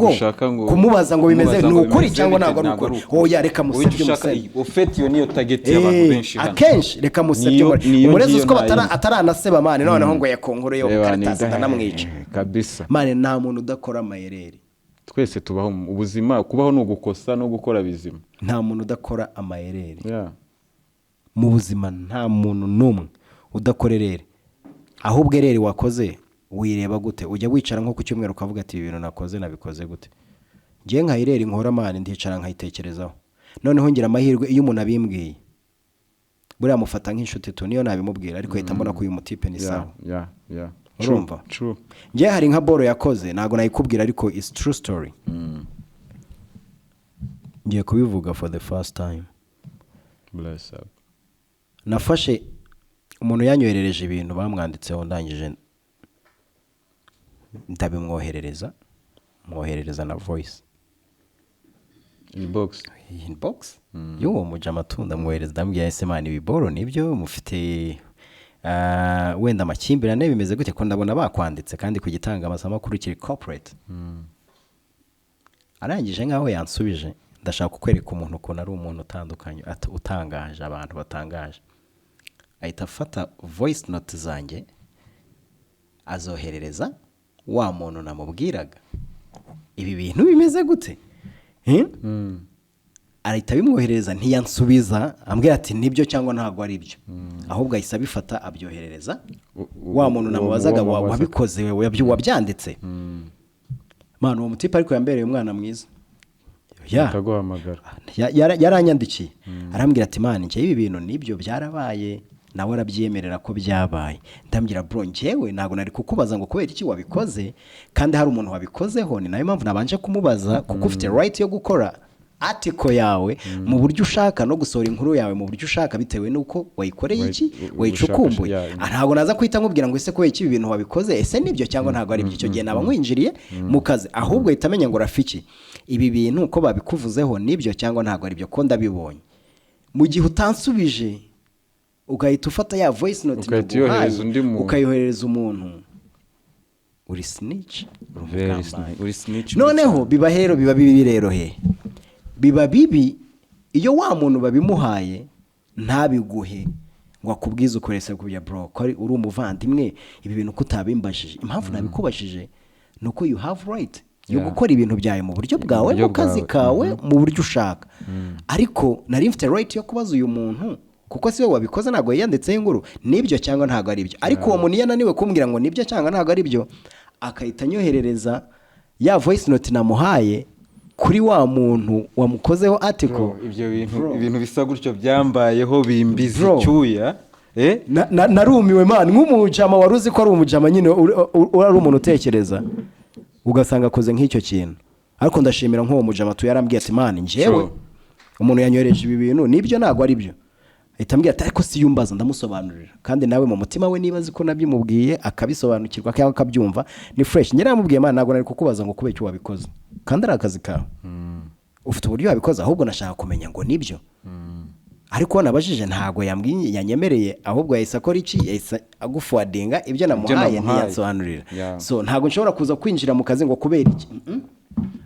ngo kumubaza ngo bimeze ni ukuri cyangwa ntago ari ukuri oya reka musebye ufite iyo niyo target y'abantu benshi hano akenshi reka musebye umurezi uko ataranaseba mane noneho ngo yakonkore yo karatasi ndanamwica kabisa mane nta muntu udakora amayereri twese tubaho ubuzima kubaho no gukosa no gukora bizima nta muntu udakora amayereri mu buzima nta muntu numwe udakorerere ahubwo ereri wakoze wireba gute ujya wicara nko ku cyumweru ukavuga ati ibintu nakoze nabikoze gute ngiye nkayirera inkora mani ndicara nkayitekerezaho noneho ngira amahirwe iyo umuntu abimbwiye buriya mufata nk'inshuti tu niyo nabimubwira ariko ahita mbona ko uyu mutipe ni sawa urumva ngiye hari nka boro yakoze ntago nayikubwira ariko is true story ngiye kubivuga for the first time. Bless up. Nafashe umuntu yanyoherereje ibintu bamwanditseho ndangije ndabimwoherereza na voice inbox y'uwo mujama tunda mwohereza ndambwiye ese mani ibiboro nibyo mufite wenda amakimbirane bimeze gute ko ndabona bakwanditse kandi kugitanga amasamakuru kiri corporate. Arangije nkaho yansubije ndashaka kukwereka umuntu ukuntu ari umuntu utandukanye utangaje abantu batangaje. Ahita afata voice note zanjye azoherereza wa muntu namubwiraga ibi bintu bimeze gute arahita bimwoherereza ntiyansubiza ambwira ati nibyo cyangwa ntago ari byo ahubwo ahise abifata abyoherereza wa muntu namubazaga wabikoze wewe wabyanditse mwana uwo mutipe ariko yambereye umwana mwiza yaranyandikiye arambwira ati mani njye ibi bintu nibyo byarabaye nawe arabyemerera ko byabaye ndambwira bro njyewe ntago nari kukubaza ngo kubera iki wabikoze kandi hari umuntu wabikozeho ni nayo mpamvu nabanje kumubaza kuko ufite right yo gukora article yawe mu buryo ushaka no gusohora inkuru yawe mu buryo ushaka bitewe nuko wayikoreye iki wayicukumbuye ntago naza kwita nkubwira ngo ese ko iki ibintu wabikoze ese nibyo cyangwa ntago ari byo icyo gihe naba nkwinjiriye mu kazi ahubwo itamenya ngo rafiki ibi bintu uko babikuvuzeho nibyo cyangwa ntago ari byo ko ndabibonye mu gihe utansubije ugahita ufata ya voice note ukayohereza umuntu uri snitch noneho biba bibi rero biba bibi iyo wa muntu babimuhaye ntabiguhe ngo akubwize ukorese kubya bro ko uri umuvandimwe ibi bintu kutabimbashije impamvu nabikubashije nuko you have right yo gukora ibintu byawe mu buryo bwawe mu kazi kawe mu buryo ushaka ariko nari mfite right yo kubaza uyu muntu kuko siwe wabikoze ntago yanditseho inkuru nibyo cyangwa ntago ari byo ariko uwo muntu yananiwe kumbwira ngo nibyo cyangwa ntago ari byo akahita anyoherereza ya voice note namuhaye kuri wa muntu wamukozeho article. Ibintu bisa gutyo byambayeho bimbizi cyuya narumiwe man nk'umujama waruzi ko ari umujama nyine ari umuntu utekereza ugasanga akoze nk'icyo kintu ariko ndashimira nk'uwo mujama tuyarambwiye ati man njyewe umuntu yanyohereje ibi bintu nibyo ntago ari byo itambwira ati ariko si yumbaza ndamusobanurira kandi nawe mu mutima we nibazi ko nabyimubwiye akabisobanukirwa cyangwa akabyumva ni fresh nyine namubwiye man ntago nari kukubaza ngo kubera icyo wabikoze kandi ari akazi kawe ufite uburyo wabikoze ahubwo nashaka kumenya ngo nibyo ariko nabajije ntago yambwiye yanyemereye ahubwo yahise akora iki yahise agufuadinga ibyo namuhaye ntiyansobanurira so ntago nshobora kuza kwinjira mu kazi ngo kubera iki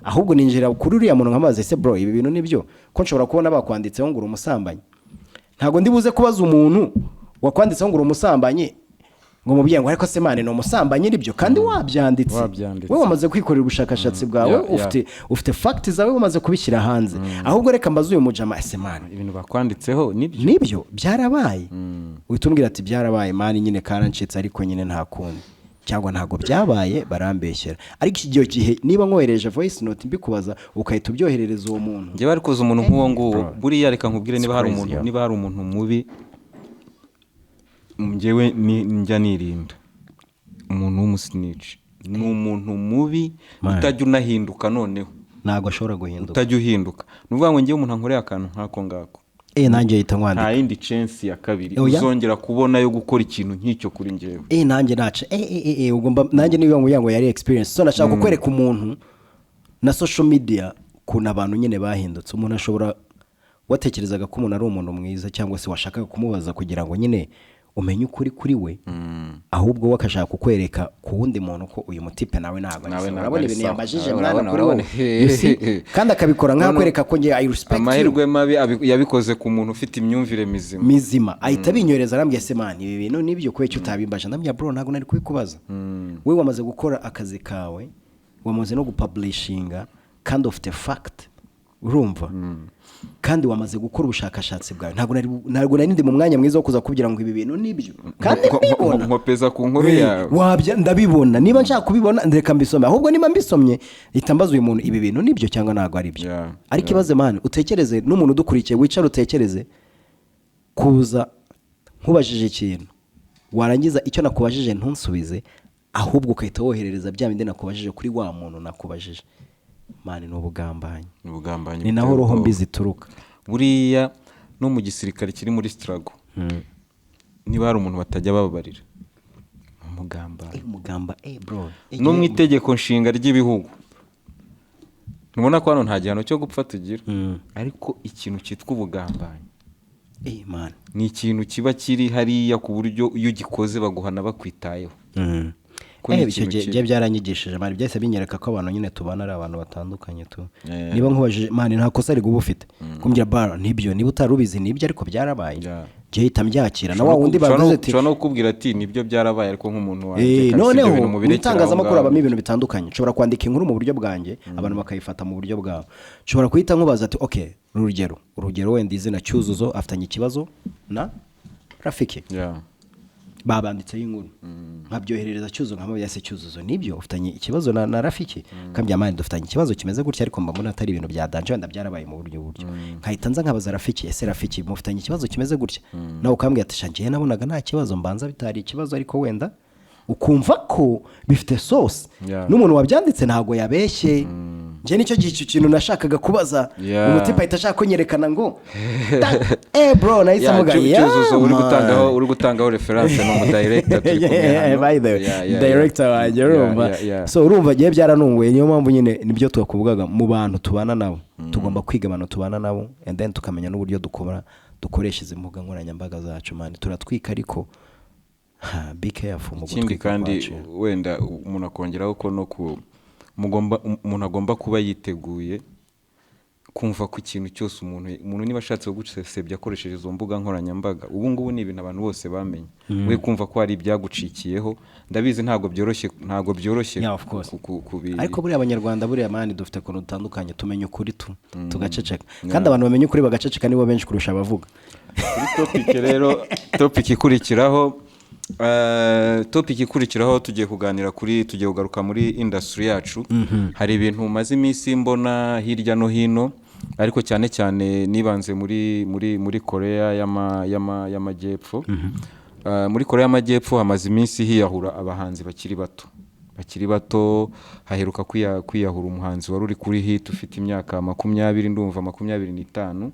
ahubwo ninjira kuri uriya muntu nkamaze ese bro ibi bintu nibyo ko nshobora kubona bakwanditseho ngo uri umusambanyi ntago ndibuze kubaza umuntu wakwanditseho ngo uri umusambanyi ngo mubwiye ngo ariko se mane no musambanyi nibyo kandi wabyanditse wewe wamaze kwikorera ubushakashatsi bwawe ufite fact zawe wamaze kubishyira hanze ahubwo reka mbaze uyu mujama ese mane ibintu bakwanditseho nibyo byarabaye uhitumbwira ati byarabaye mane nyine karancitse ariko nyine nta kundi cyangwa ntago byabaye barambeshyera ariko iki gihe niba nkohereje voice note mbikubaza ukahita ubyoherereza uwo muntu ngiye bari kuza umuntu nk'uwo nguwo buriya reka nkubwire niba hari umuntu mubi njyewe njya nirinda umuntu w'umusnitch ni umuntu mubi utajya unahinduka noneho ntago ashobora guhinduka utajya uhinduka nuvuga ngo ngiye umuntu ankoreye akantu nkako ngako nanjye yita nkwandika nta yindi chance ya kabiri uzongera kubona yo gukora ikintu nk'icyo kuri njyewe nanjye naca ugomba nanjye niba ngo yari experience so nashaka kukwereka umuntu na social media kuna abantu nyine bahindutse umuntu ashobora watekerezaga ko umuntu ari umuntu mwiza cyangwa se washakaga kumubaza kugira ngo nyine umenye ukuri kuri we ahubwo wakashaka kukwereka ku wundi muntu ko uyu mutipe nawe ntago urabona ibintu yambajije mwana kuri wowe kandi akabikora nk'akwereka ko ngiye I respect amahirwe mabi yabikoze ku muntu ufite imyumvire mizima ahita binyoreza arambye se man ibi bintu nibyo kwece utabimbaje ndambya bro ntago nari kubikubaza we wamaze gukora akazi kawe wamaze no gupublishinga kandi ufite fact urumva kandi wamaze gukora ubushakashatsi bwawe ntabwo nari ndi mu mwanya mwiza wo kuza kubwira ngo ibi bintu nibyo kandi mbibona nkopeza ku nkuru yawe wabya ndabibona niba nshaka kubibona ndeka mbisome ahubwo niba mbisomye itambaza uyu muntu ibi bintu nibyo cyangwa ntabwo ari byo ariko ibaze man utekereze n'umuntu udukurikiye wicara utekereze kuza nkubajije ikintu warangiza icyo nakubajije ntunsubize ahubwo ukahita woherereza bya bindi nakubajije kuri wa muntu nakubajije mani ni ubugambanyi ni naho roho mbi zituruka buriya no mu gisirikare kiri muri struggle niba hari umuntu batajya bababarira umugamba bro no mu itegeko nshinga ry'ibihugu nubona ko hano nta gihano cyo gupfa tugira ariko ikintu cyitwa ubugambanyi man ni ikintu kiba kiri hariya ku buryo iyo ugikoze baguhana bakwitayeho icyo gihe byaranyigishije mani byahise binyereka ko abantu nyine tubana ari abantu batandukanye tu niba nkubajije mani nta kosa ari guba ufite kumbwira bara nibyo niba utari ubizi nibyo ariko byarabaye gihe hita mbyakira na wa wundi bavuze ati ushobora no kukubwira ati nibyo byarabaye ariko nk'umuntu wanjye noneho mu itangazamakuru habamo ibintu bitandukanye nshobora kwandika inkuru mu buryo bwanjye abantu bakayifata mu buryo bwabo nshobora kuhita nkubaza ati okay urugero wenda izina Cyuzuzo afitanye ikibazo na Rafiki babanditseho inkuru nkabyoherereza Cyuzuzo nkamubwira se Cyuzuzo nibyo ufitanye ikibazo na Rafiki kambya mani dufitanye ikibazo kimeze gutya ariko mbona atari ibintu bya danje wenda byarabaye mu buryo nkahita nza nkabaza Rafiki ese Rafiki mufitanye ikibazo kimeze gutya nawe ukambwira ati shangiye nabonaga nta kibazo mbanza bitari ikibazo ariko wenda ukumva ko bifite source n'umuntu wabyanditse ntago yabeshye nje nicyo gihe kintu nashakaga kubaza umutipa ahita ashaka kunyerekana ngo bro nahise mugaye Cyuzuzo uri gutangaho reference no mu director by the director wanjye urumva so urumva gihe byaranunguye niyo mpamvu nyine nibyo tukuvugaga mu bantu tubana nabo tugomba kwiga abantu tubana nabo and then tukamenya n'uburyo dukoresha izi mbuga nkoranyambaga zacu man turatwika ariko be careful mu gutwika kandi wenda umuntu akongeraho ko no umuntu agomba kuba yiteguye kumva ko ikintu cyose umuntu niba ashatse gusebya akoresheje izo mbuga nkoranyambaga ubu ngubu ni ibintu abantu bose bamenye we kumva ko hari ibyagucikiyeho ndabizi ntago byoroshye ariko buriya abanyarwanda buriya mani dufite ukuntu dutandukanye tumenya ukuri tugaceceka kandi abantu bamenye ukuri bagaceceka nibo benshi kurusha abavuga kuri topic ikurikiraho tugiye kugaruka muri industry yacu hari ibintu maze iminsi mbona hirya no hino ariko cyane cyane nibanze muri Korea y'amajyepfo muri Korea y'amajyepfo hamaze iminsi hiyahura abahanzi bakiri bato haheruka kwiyahura umuhanzi wari uri kuri hit ufite imyaka 20 ndumva 25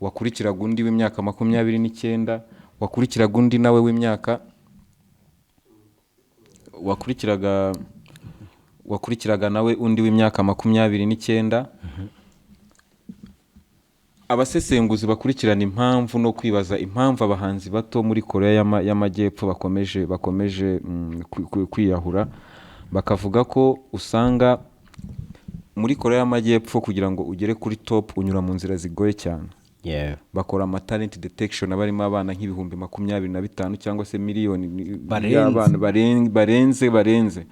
wakurikiraga undi w'imyaka 29 wakurikiraga undi nawe w'imyaka wakurikiraga nawe undi w'imyaka 29 abasesenguzi bakurikirana impamvu no kwibaza impamvu abahanzi bato muri Korea y'amajyepfo bakomeje kwiyahura bakavuga ko usanga muri Korea y'amajyepfo kugira ngo ugere kuri top unyura mu nzira zigoye cyane bakora talent detection abarimo abana nk'ibihumbi 25 cyangwa se miliyoni y'abana barenze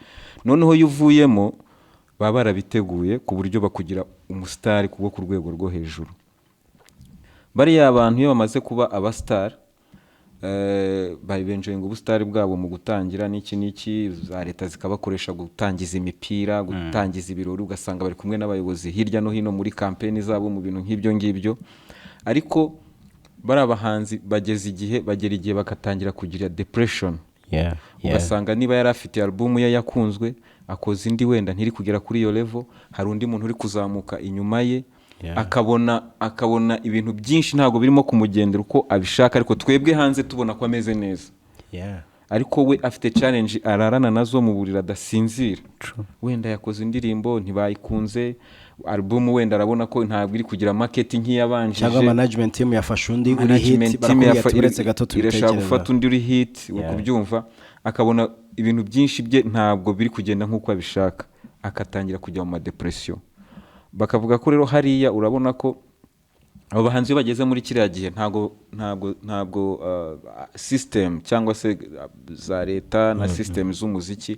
noneho yuvuyemo baba barabiteguye ku buryo bakugira umustar kubwo ku rwego rwo hejuru bari abantu iyo bamaze kuba abastar babenjoyinga ubustar bwabo mu gutangira n'iki za leta zikabakoresha gutangiza imipira gutangiza ibirori ugasanga bari kumwe n'abayobozi hirya no hino muri campaign zabo mu bintu nk'ibyo ngibyo ariko bari abahanzi bagera igihe bakatangira kugira depression ugasanga niba yari afite album ye yakunzwe akoze indi wenda ntiri kugera kuri iyo level hari undi muntu uri kuzamuka inyuma ye akabona ibintu byinshi ntago birimo kumugendera uko abishaka ariko twebwe hanze tubona ko ameze neza ariko we afite challenge ararana nazo mu burira adasinzira wenda yakoze indirimbo ntibayikunze album wenda arabona ko ntabwo iri kugira marketing nk'iyabanje cyangwa management team yafashe undi uri hit barakubwira gato irashaka gufata undi uri hit ukubyumva akabona ibintu byinshi bye ntabwo biri kugenda nk'uko abishaka akatangira kujya mu depression bakavuga ko rero hariya urabona ko abo bahanzi iyo bageze muri kiriya gihe ntabwo system cyangwa se za leta na system z'umuziki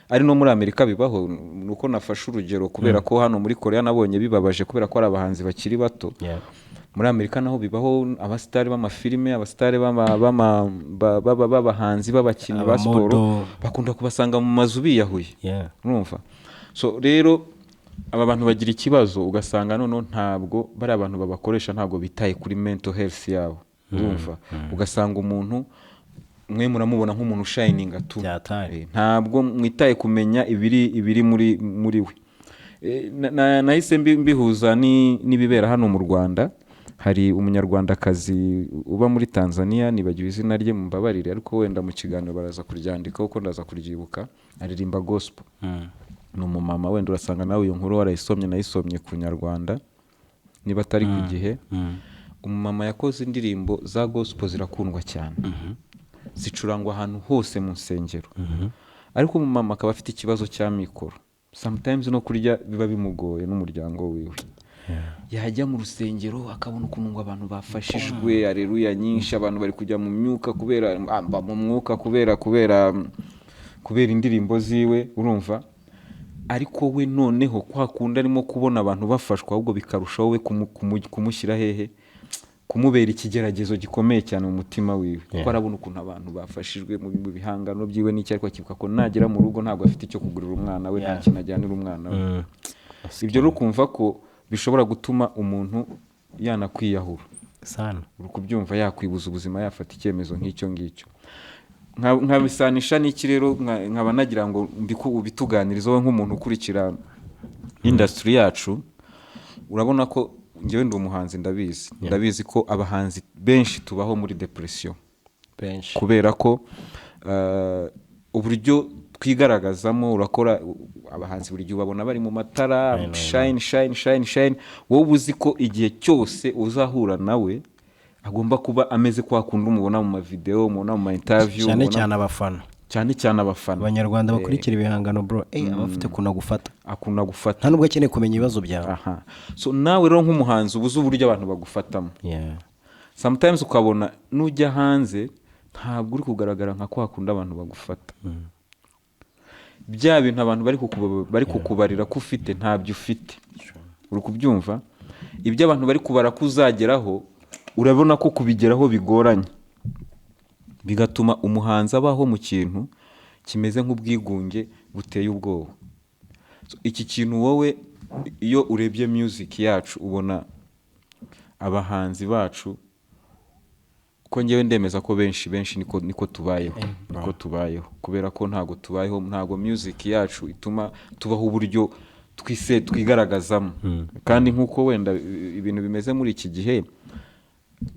ari no muri Amerika bibaho. Nuko nafashe urugero kubera ko hano muri Korea nabonye bibabaje kubera ko ari abahanzi bakiri bato. Muri Amerika naho bibaho abasitari b'amafilime, abasitari b'abahanzi b'abakinnyi ba siporo bakunda kubasanga mu mazu biyahuye. Urumva? So rero aba bantu bagira ikibazo ugasanga none ntabwo bari abantu babakoresha ntabwo bitaye kuri mental health yabo. Urumva? Ugasanga umuntu mwe muramubona nk'umuntu shining atu, ntabwo mwitaye kumenya ibiri muri we. Nahise mbihuza n'ibibera hano mu Rwanda. Hari umunyarwandakazi uba muri Tanzania, nibagiwe izina rye mumbabarire, ariko wenda mu kiganiro baraza kuryandika uko ndaza kuryibuka. Aririmba gospel. Ni umumama, wenda urasanga nawe iyo nkuru warayisomye, nayisomye ku Nyarwanda niba atari ku Gihe. Umumama yakoze indirimbo za gospel zirakundwa cyane. Zicurangwa ahantu hose mu nsengero. Ariko umumama akaba afite ikibazo cya mikoro. Sometimes no kurya biba bimugoye n'umuryango wiwe. Yajya mu rusengero akabona ukuntu abantu bafashijwe, aleluya nyinshi, abantu bari kujya mu myuka kubera mu mwuka kubera indirimbo ziwe. Urumva? Ariko we noneho kwakunda arimo kubona abantu bafashwa, ahubwo bikarushaho we kumushyira hehe, kumubera ikigeragezo gikomeye cyane mu mutima wiwe. Kuko arabona ukuntu abantu bafashijwe mu bihangano byiwe n'icyo, ariko akibuka ko nagera mu rugo ntabwo afite icyo kugurira umwana we, nta kintu ajyanira umwana we. Ibyo rero kumva ko bishobora gutuma umuntu yanakwiyahura sana. Uri kubyumva, yakwibuza ubuzima, yafata icyemezo nk'icyo ngicyo. Nkabisanisha n'iki rero, nkaba nagira ngo bituganirizeho nk'umuntu ukurikira industry yacu. Urabona ko njyewe ndi umuhanzi, ndabizi ko abahanzi benshi tubaho muri depression benshi, kubera ko uburyo twigaragazamo. Urakora abahanzi buri gihe ubabona bari mu matara, shine. Wowe uzi ko igihe cyose uzahura nawe agomba kuba ameze kwakunda umubona mu mavideo, umubona mu interview, cyane abafana abanyarwanda bakurikira ibihangano bro. Abafite akunda gufata nta nubwo akeneye kumenya ibibazo byawe. So nawe rero nk'umuhanzi ubuze uburyo abantu bagufatamo. Sometimes ukabona nujya hanze ntabwo uri kugaragara nka kwakunda abantu bagufata. Bya bintu abantu bari kukubarira ko ufite ntabyo ufite. Uri kubyumva? Ibyo abantu bari kubara ko uzageraho urabona ko kubigeraho bigoranye, bigatuma umuhanzi abaho mu kintu kimeze nk'ubwigunge buteye ubwoba. Iki kintu wowe iyo urebye music yacu ubona abahanzi bacu ko njyewe ndemeza ko benshi niko tubayeho kubera ko ntago music yacu ituma tubaho uburyo twigaragazamo. Kandi nkuko wenda ibintu bimeze muri iki gihe,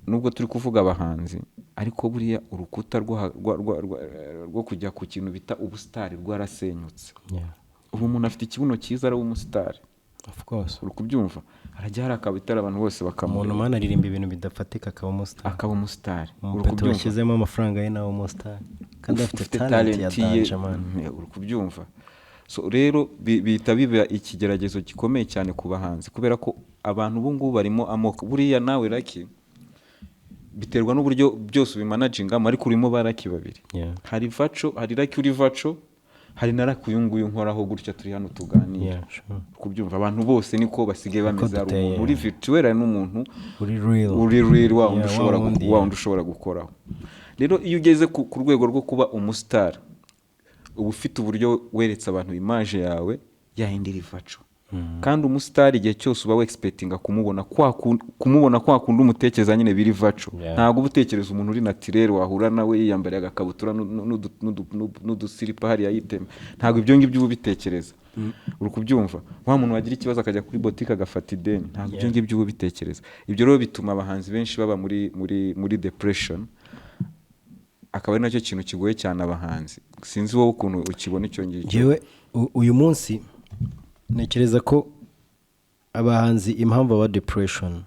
nubwo turi kuvuga abahanzi, ariko buriya urukuta rwo kujya ku kintu bita ubustari rwarasenyutse. Ubu umuntu afite ikibuno cyiza ari umusitari, of course. Uri kubyumva? Arajya hari akabitara abantu bose bakamubona. Umuntu mana aririmba ibintu bidafatika akaba umusitari. Uri kubyumva? Washyizemo amafaranga ye nawe umusitari, kandi afite talent ya danje man. Uri kubyumva? So rero bita biba ikigeragezo gikomeye cyane ku bahanzi, kubera ko abantu ubu ngubu barimo amoko. Buriya nawe Lucky biterwa n'uburyo byose ubimanaginga, ariko urimo baraki babiri. Hari Vaco, hari Lucky uri Vaco, hari na Lucky uyu nguyu nkoraho gutya turi hano tuganira. Kubyumva abantu bose niko basigaye bameze, ari umuntu uri virtual n'umuntu uri real wa undi ushobora gukoraho. Rero iyo ugeze ku rwego rwo kuba umustar, uba ufite uburyo weretse abantu image yawe yahindira Vaco. Kandi umustar igihe cyose uba expectinga kumubona kwakunda umutekereza nyine biri Vaco. Ntago ubutekereza umuntu uri naturel wahura nawe yiyambariye agakabutura n'udusiripa hari yayitema. Ntago ibyo ngibyo ubitekereza. Uri kubyumva? Wa muntu wagira ikibazo akajya kuri boutique agafata ideni. Ntago ibyo ngibyo ubitekereza. Ibyo rero bituma abahanzi benshi baba muri depression. Akaba ari nacyo kintu kigoye cyane abahanzi. Sinzi wowe ukuntu ukibona icyo ngicyo. Jewe uyu munsi nekereza ko abahanzi impamvu aba depression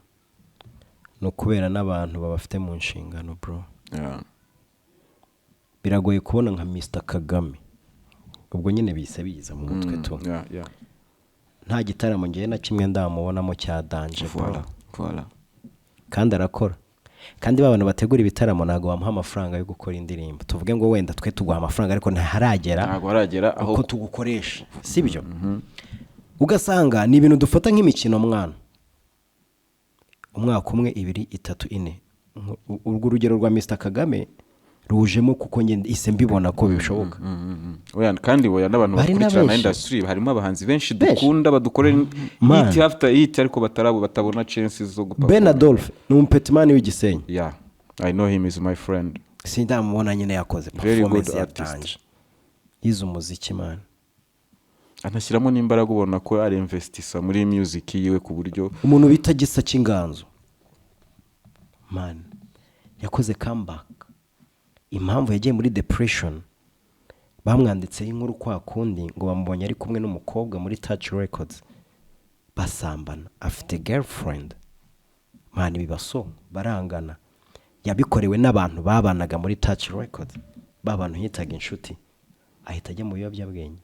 no kubera n'abantu babafite mu nshingano bro. Biragoye kubona nka Mr Kagame, ubwo nyine biza mu mutwe tu. Nta gitaramo ngiye na kimwe ndamubonamo cya danje. Voilà. kandi arakora kandi babana bategura ibitaramo ntago bamuha amafaranga yo gukora indirimbo tuvuge ngo wenda twe tuguha amafaranga ariko ntago haragera aho tugukoresha sibyo ugasanga ni ibintu dufata nk'imikino mwana umwaka umwe 2 3 4 urwo rugero rwa Mr Kagame rujemo kuko ngende ise mbibona ko bishoboka oya kandi boya n'abantu bakurikirana industry harimo abahanzi benshi dukunda badukorera hit after hit ariko batabona chances zo gupapa Ben Adolphe ni umpetimani w'igisenyi yeah I know him is my friend sindamubona nyine yakoze performance yatanje yize umuziki man anashyiramo n'imbaraga ubona ko ari investisa muri music yiwe ku buryo umuntu bita Gisa cy'inganzo man yakoze comeback impamvu yagiye muri depression bamwanditseho inkuru kwa kundi ngo bamubonye ari kumwe n'umukobwa muri Touch Records basambana afite girlfriend man bibaso barangana yabikorewe n'abantu babanaga muri Touch Records babantu hitaga inshuti ahita ajya mu biyobyabwenge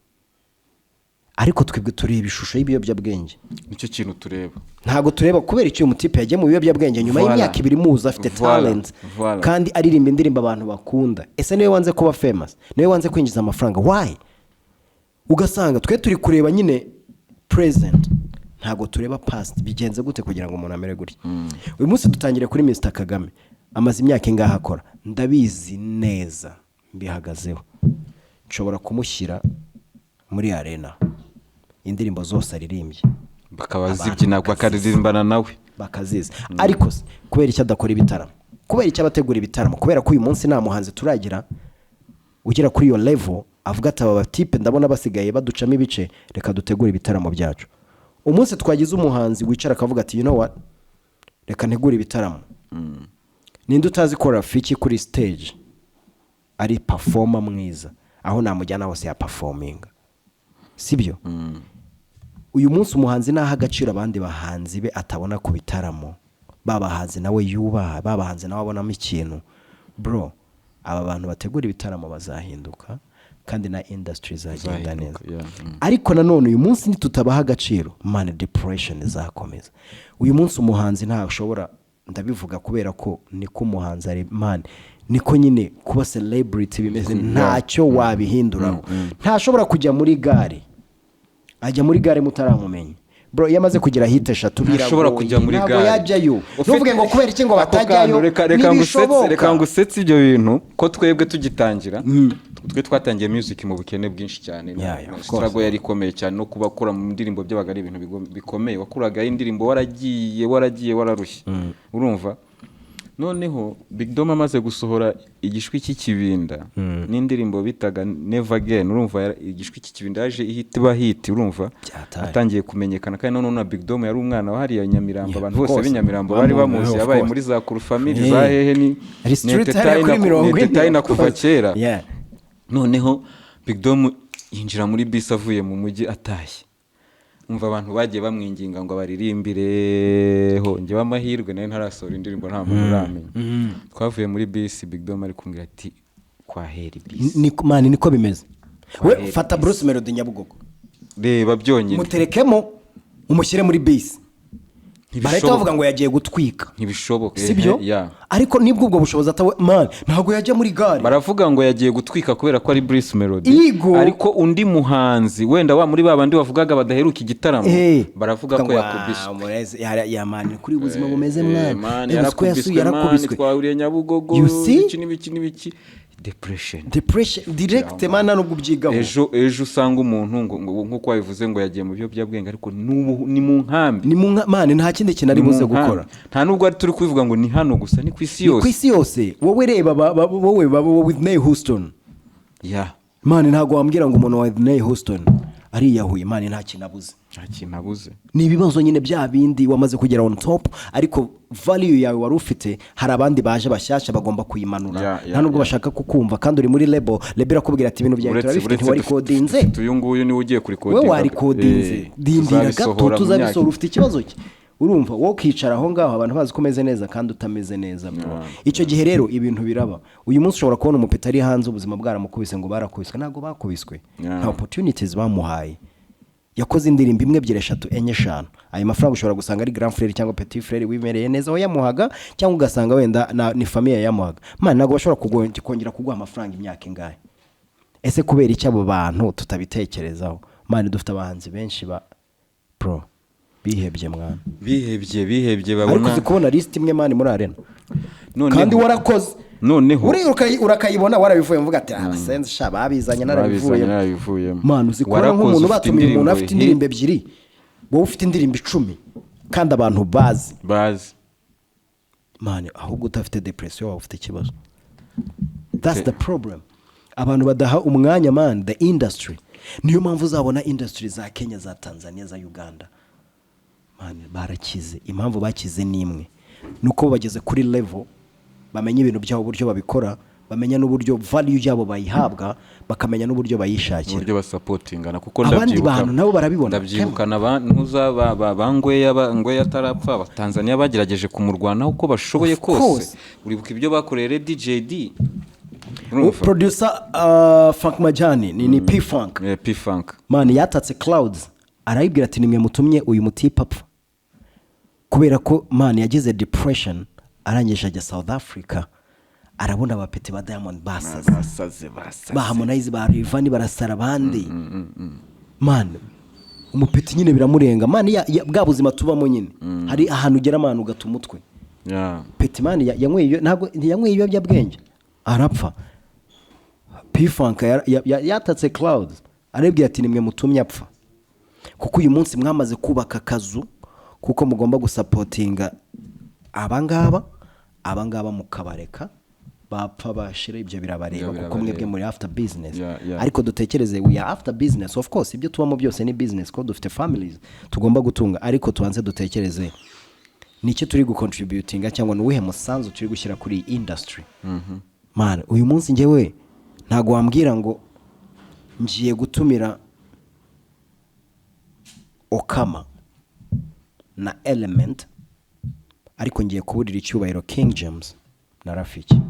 ariko twebwe tureba ishusho y'ibiyobyabwenge nicyo kintu tureba ntago tureba kubera icyo umutipe yagiye mu biyobyabwenge nyuma y'imyaka 2 muza afite talent kandi aririmba indirimbo abantu bakunda ese niwe wanze kuba famous niwe wanze kwinjiza amafaranga why ugasanga twe turi kureba nyine present ntago tureba past bigenze gute kugira ngo umuntu amere gutya uyu munsi dutangire kuri Mr Kagame amaze imyaka ingaha akora ndabizi neza mbihagazeho nshobora kumushyira muri arena indirimbo zose aririmbye bakabazibyina bakaririmbana nawe bakaziza ariko kubera icyo adakora ibitaramo kubera icyo abategura ibitaramo kubera ko uyu munsi nta muhanzi turagira ugera kuri iyo level avuga ati aba type ndabona basigaye baducamo ibice reka dutegura ibitaramo byacu umunsi twagize umuhanzi wicara akavuga ati you know what reka ntegura ibitaramo ninde utazi ko Rafiki kuri stage ari performer mwiza aho namujyana hose ya performing sibyo uyu munsi umuhanzi naha agaciro abandi bahanzi be atabona ku bitaramo babahanzi nawe yubaha babahanzi nawe abonamo ikintu bro aba bantu bategura ibitaramo bazahinduka kandi na industry zagenda neza ariko nanone uyu munsi nitutabaha agaciro man depression izakomeza uyu munsi umuhanzi nta ushobora ndabivuga kubera ko niko umuhanzi ari man niko nyine kuba celebrity bimeze ntacyo wabihinduraho ntashobora kujya muri gare ajya muri gare mutaramumenye bro yamaze kugira hit 3 birashobora kujya muri gare ntabwo yajyayo nuvuge ngo kubera iki ngo batajyayo reka ngusetse ibyo bintu ko twebwe tugitangira twe twatangiye music mu bukene bwinshi cyane struggle yari komeye cyane no kubakura mu ndirimbo by'abaga ari ibintu bikomeye wakuraga indirimbo wararushye urumva noneho Big Dom amaze gusohora igishwi cy'ikibinda n'indirimbo bitaga Never Again urumva igishwi cy'ikibinda yaje ihita hit urumva atangiye kumenyekana kandi none na Big Dom yari umwana wa hariya Nyamirambo abantu bose b'Inyamirambo bari bamuzi yabaye muri za Kuru family za hehe ni Netayi na kuva kera noneho Big Dom yinjira muri bus avuye mu mujyi atashye umva abantu bagiye bamwinginga ngo baririmbireho nje bamahirwe nayo ntarasora indirimbo nta muntu uramenya twavuye muri bus Big Dom ari kumbwira ati kwa heri bus niko bimeze we fata Bruce Melody Nyabugogo reba byonyine muterekemo umushyire muri bus barahita bavuga ngo yagiye gutwika ntibishoboka sibyo ariko nibwo ubwo bushobozi atawe man ntago yajya muri gare baravuga ngo yagiye gutwika kubera ko ari Bruce Melody ariko undi muhanzi wenda wa muri babandi bavugaga badaheruka igitaramo baravuga ko yakubiswe ya man kuri ubuzima bumeze mwana yarakubiswe twahuriye Nyabugogo iki n'ibiki depression direct mana no gubyigaho ejo usanga umuntu nkuko wabivuze ngo yagiye mu biyobyabwenge ariko ni mu nkambi man nta kindi kintu ari buze gukora nta nubwo ari turi kubivuga ngo ni hano gusa ni kwisi yose wowe reba wowe Whitney Houston man ntago wambwira ngo umuntu wa Whitney Houston ari yahuye man nta kintu abuze ni ibibazo nyine bya bindi wamaze kugera on top ariko value yawe wari ufite hari abandi baje bashyashya bagomba kuyimanura nta nubwo bashaka kukumva kandi uri muri label akubwira ati ibintu byawe turabifite ntiwari kodinze uyu nguyu niwe ugiye kuri kodinga we wari kodinze dindira gato tuzabisora ufite ikibazo cye urumva wowe ukicara aho ngaho abantu bazi ko umeze neza kandi utameze neza icyo gihe rero ibintu biraba uyu munsi ushobora kubona umupeta ari hanze ubuzima bwaramukubise ngo barakubiswe ntabwo bakubiswe nta opportunities bamuhaye yakoze indirimbo imwe ebyiri eshatu enye eshanu, ayo mafaranga ushobora gusanga ari grand frère cyangwa petit frère wimereye neza aho yamuhaga, cyangwa ugasanga wenda ni famille yamuhaga. Man, ntabwo bashobora kongera kuguha amafaranga imyaka ingahe. Ese kubera iki abo bantu tutabitekerezaho? Man, dufite abahanzi benshi ba pro bihebye mwana, bihebye babona, ariko kubona list imwe man muri arena kandi warakoze noneho urakayibona warabivuye mvuga ati abasenze sha babizanye narabivuye man, uzikora nk'umuntu batumiye umuntu afite indirimbo ebyiri, wowe ufite indirimbo 10 kandi abantu bazi man, ahubwo utafite depression wawe ufite ikibazo. That's the problem. Abantu badaha umwanya man the industry. Niyo mpamvu uzabona industry za Kenya, za Tanzania, za Uganda man barakize. Impamvu bakize ni imwe, nuko bageze kuri level bamenye ibintu byabo buryo babikora, bamenya n'uburyo value yabo bayihabwa, bakamenya n'uburyo bayishakira, uburyo basupportingana. Kuko abandi bantu nabo barabibona, ndabyibukana bantuza bangwe yatarapfa abatanzania bagerageje kumurwanaho uko bashoboye kose. Uribuka ibyo bakoreye DJD producer Funk Majani ni P-Funk. P-Funk man yatatse Clouds, arayibwira ati nimwe mutumye uyu mutipa apfa, kubera ko man yagize depression, arangije ajya South Africa, arabona abapeti ba Diamond basaze ba Harmonize ba Rivani barasara abandi. Man, umupeti nyine biramurenga man, bwa buzima tubamo nyine hari ahantu ugera man ugata umutwe. Peti man yanyweye, ntabwo yanyweye ibiyobyabwenge arapfa. P-Funk yatatse Clouds, arebye ati nimwe mutumye apfa, kuko uyu munsi mwamaze kubaka akazu, kuko mugomba gusupportinga abangaba mukabareka bapfa bashira, ibyo birabareba kuko mwebwe muri after business. Ariko dutekereze we are after business, of course ibyo tubamo byose ni business, ko dufite families tugomba gutunga, ariko tubanze dutekereze nicyo turi gucontributinga cyangwa nuwe musanzu turi gushyira kuri industry. Man, uyu munsi ngewe ntago wambwira ngo ngiye gutumira Okama na Element, ariko ngiye kuburira icyubahiro King James na Rafiki.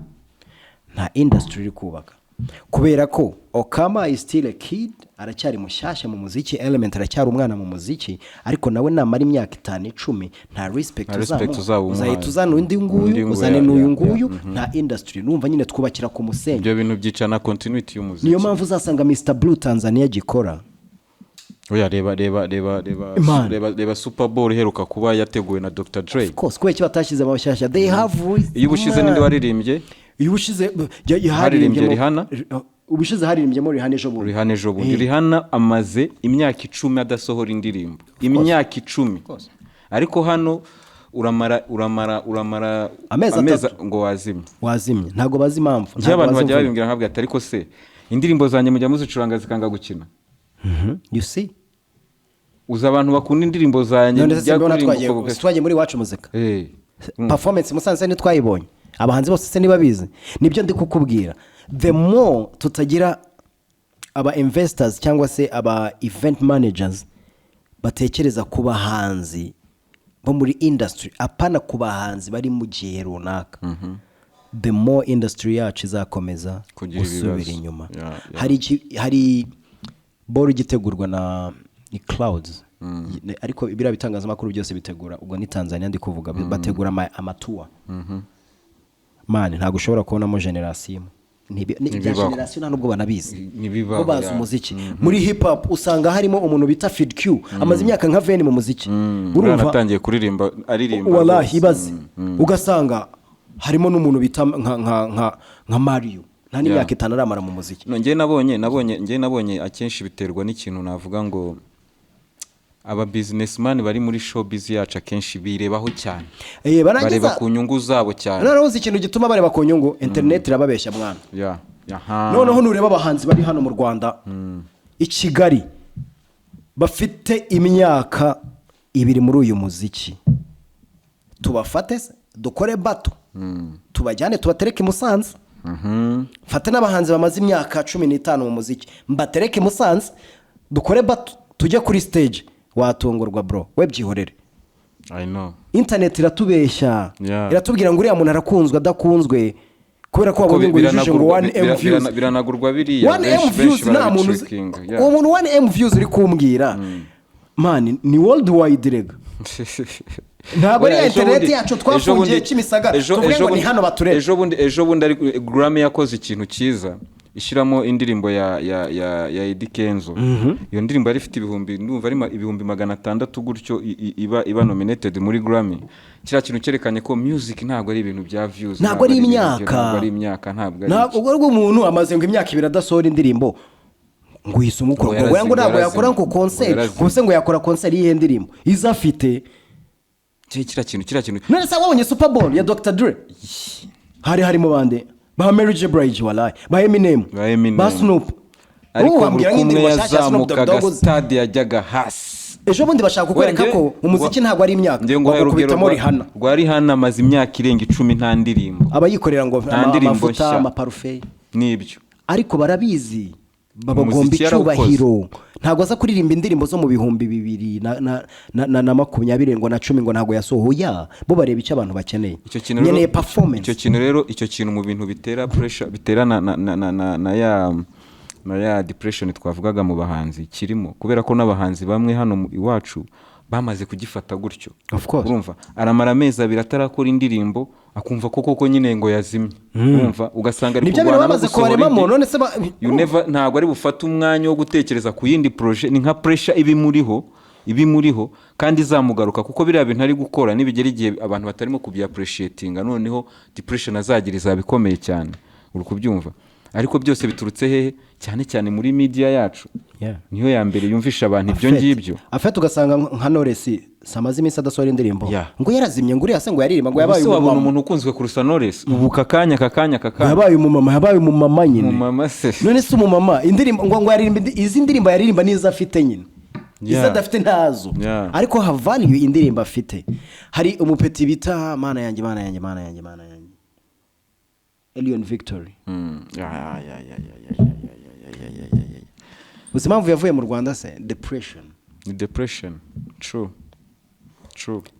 Nta industry iri kubaka, kubera ko Okama is still a kid, aracyari mushyashya mu muziki, Element aracyari umwana mu muziki, ariko nawe namara imyaka 5-10 nta respect uzahita undi nguyu uzane n'uyu nguyu. Nta industry, numva nyine twubakira ku musenyi, ibyo bintu byicana continuity y'umuziki. Niyo mpamvu uzasanga Mr Blue Tanzania gikora. Oya reba Super Bowl iheruka kuba yateguwe na Dr Dre. Of course, kwe kibatashyize abashyashya they have. Iyo bushize ninde waririmbye? Iyo bushize haririmbye Rihanna. Ubushize haririmbye muri Rihanna ejo bundi. Rihanna amaze imyaka 10 adasohora indirimbo. Imyaka 10. Ariko hano uramara ameza ngo wazimye. Ntago bazi impamvu. Nje abantu bajya babimbwira nkabwe ati ariko se indirimbo zanjye mujya muzicuranga zikanga gukina. You see, uza abantu bakunda indirimbo zanjye twagiye muri wacu muzika. Performance musanze ni twayibonye, abahanzi bose se niba bizi. Nibyo ndi kukubwira, the more tutagira aba investors cyangwa se aba event managers batekereza kuba hanzi bo muri industry, apana kuba hanzi bari mu gihe runaka, the more industry yacu izakomeza gusubira inyuma. Hari boro gitegurwa na Clouds, ariko ibira bitangazamakuru byose bitegura, ubwo ni Tanzania ndi kuvuga, bategura amatua. Man, ntago ushobora kubonamo generation ni generation nta nubwo banabizi bo bazi umuziki. Muri hip hop usanga harimo umuntu bita Fid Q, amaze imyaka nka 20 mu muziki, urumva atangiye kuririmba aririmba wallahi bazi. Ugasanga harimo n'umuntu bita nka Mario, nta n'imyaka 5 aramara mu muziki. Nge nabonye akenshi biterwa n'ikintu navuga ngo aba businessman bari muri showbiz yacu akenshi birebaho cyane, bareba ku nyungu zabo cyane. Naravuze ikintu gituma bareba ku nyungu, internet irababeshya mwana. Noneho nureba abahanzi bari hano mu Rwanda i Kigali bafite imyaka 2 muri uyu muziki, tubafate dukore bato tubajyane tubatereke Musanze. Fata n'abahanzi bamaze imyaka 15 mu muziki mbatereke Musanze dukore bato tujye kuri stage, watungurwa bro, we byihorere. I know internet iratubeshya, iratubwira ngo uriya muntu arakunzwe adakunzwe, kubera ko wabonye ngo yujuje ngo 1M views biranagurwa biriya 1M views. Na muntu uwo muntu 1M views uri kumbwira man ni worldwide rega ntabwo ari internet yacu twafungiye Kimisagara tuvuge ngo ni hano batureba ejo bundi ari Grammy yakoze ikintu cyiza ishiramo indirimbo ya Eddy Kenzo iyo ndirimbo yari ifite ibihumbi ndumva ari ibihumbi 600 gutyo iba nominated muri Grammy kira kintu cyerekanye ko music ntabwo ari ibintu bya views ntabwo ari imyaka ntabwo ari umuntu amaze ngo imyaka 2 adasohora indirimbo ngo yisuma uko ngo ntabwo yakora ngo concert kubse ngo yakora concert yihe ndirimbo izafite kira kintu none se wabonye Super Bowl ya Dr Dre harimo bande ba Mary J Blige wallahi ba Eminem ba Snoop ariko kumwe yazamukaga stade yajyaga hasi ejo bundi bashaka kukwereka ko umuziki ntabwo ari imyaka ngo kubitamo Rihanna rwari hana amaze imyaka irenga 10 nta ndirimbo abayikorera ngo amafuta amaparufe nibyo ariko barabizi babagomba icyubahiro ntabwo aza kuririmba indirimbo zo mu bihumbi 2020 ngo na 10 ngo ntabwo yasohoya bo bareba icyo abantu bakeneye nyeneye performance icyo kintu mu bintu bitera pressure bitera na ya depression twavugaga mu bahanzi kirimo kubera ko n'abahanzi bamwe hano iwacu bamaze kugifata gutyo urumva aramara amezi 2 atarakora indirimbo akumva koko nyine ngo yazimye urumva ugasanga ari kurwana bamaze kubaremamo none se ntabwo ari bufata umwanya wo gutekereza ku yindi projet ni nka pressure ibi muriho kandi izamugaruka kuko biriya bintu ari gukora nibigera igihe abantu batarimo kubya appreciating noneho depression azagira izabikomeye cyane uri kubyumva ariko byose biturutse hehe cyane muri media yacu niyo ya mbere yumvisha abantu ibyo ngibyo afite ugasanga nka Knowless samaze iminsi adasohora indirimbo ngo yarazimye ngo uriya se ngo yaririmba ngo yabaye umuntu ukunzwe kurusha Knowless ubu kakanya yabaye umumama nyine none se umumama indirimbo ngo yaririmba izi ndirimbo yaririmba niza afite nyine iza dafite ntazo ariko ha value indirimbo afite hari umupeti bita mana yanjye Alien Victory Uzi impamvu yavuye mu Rwanda se depression true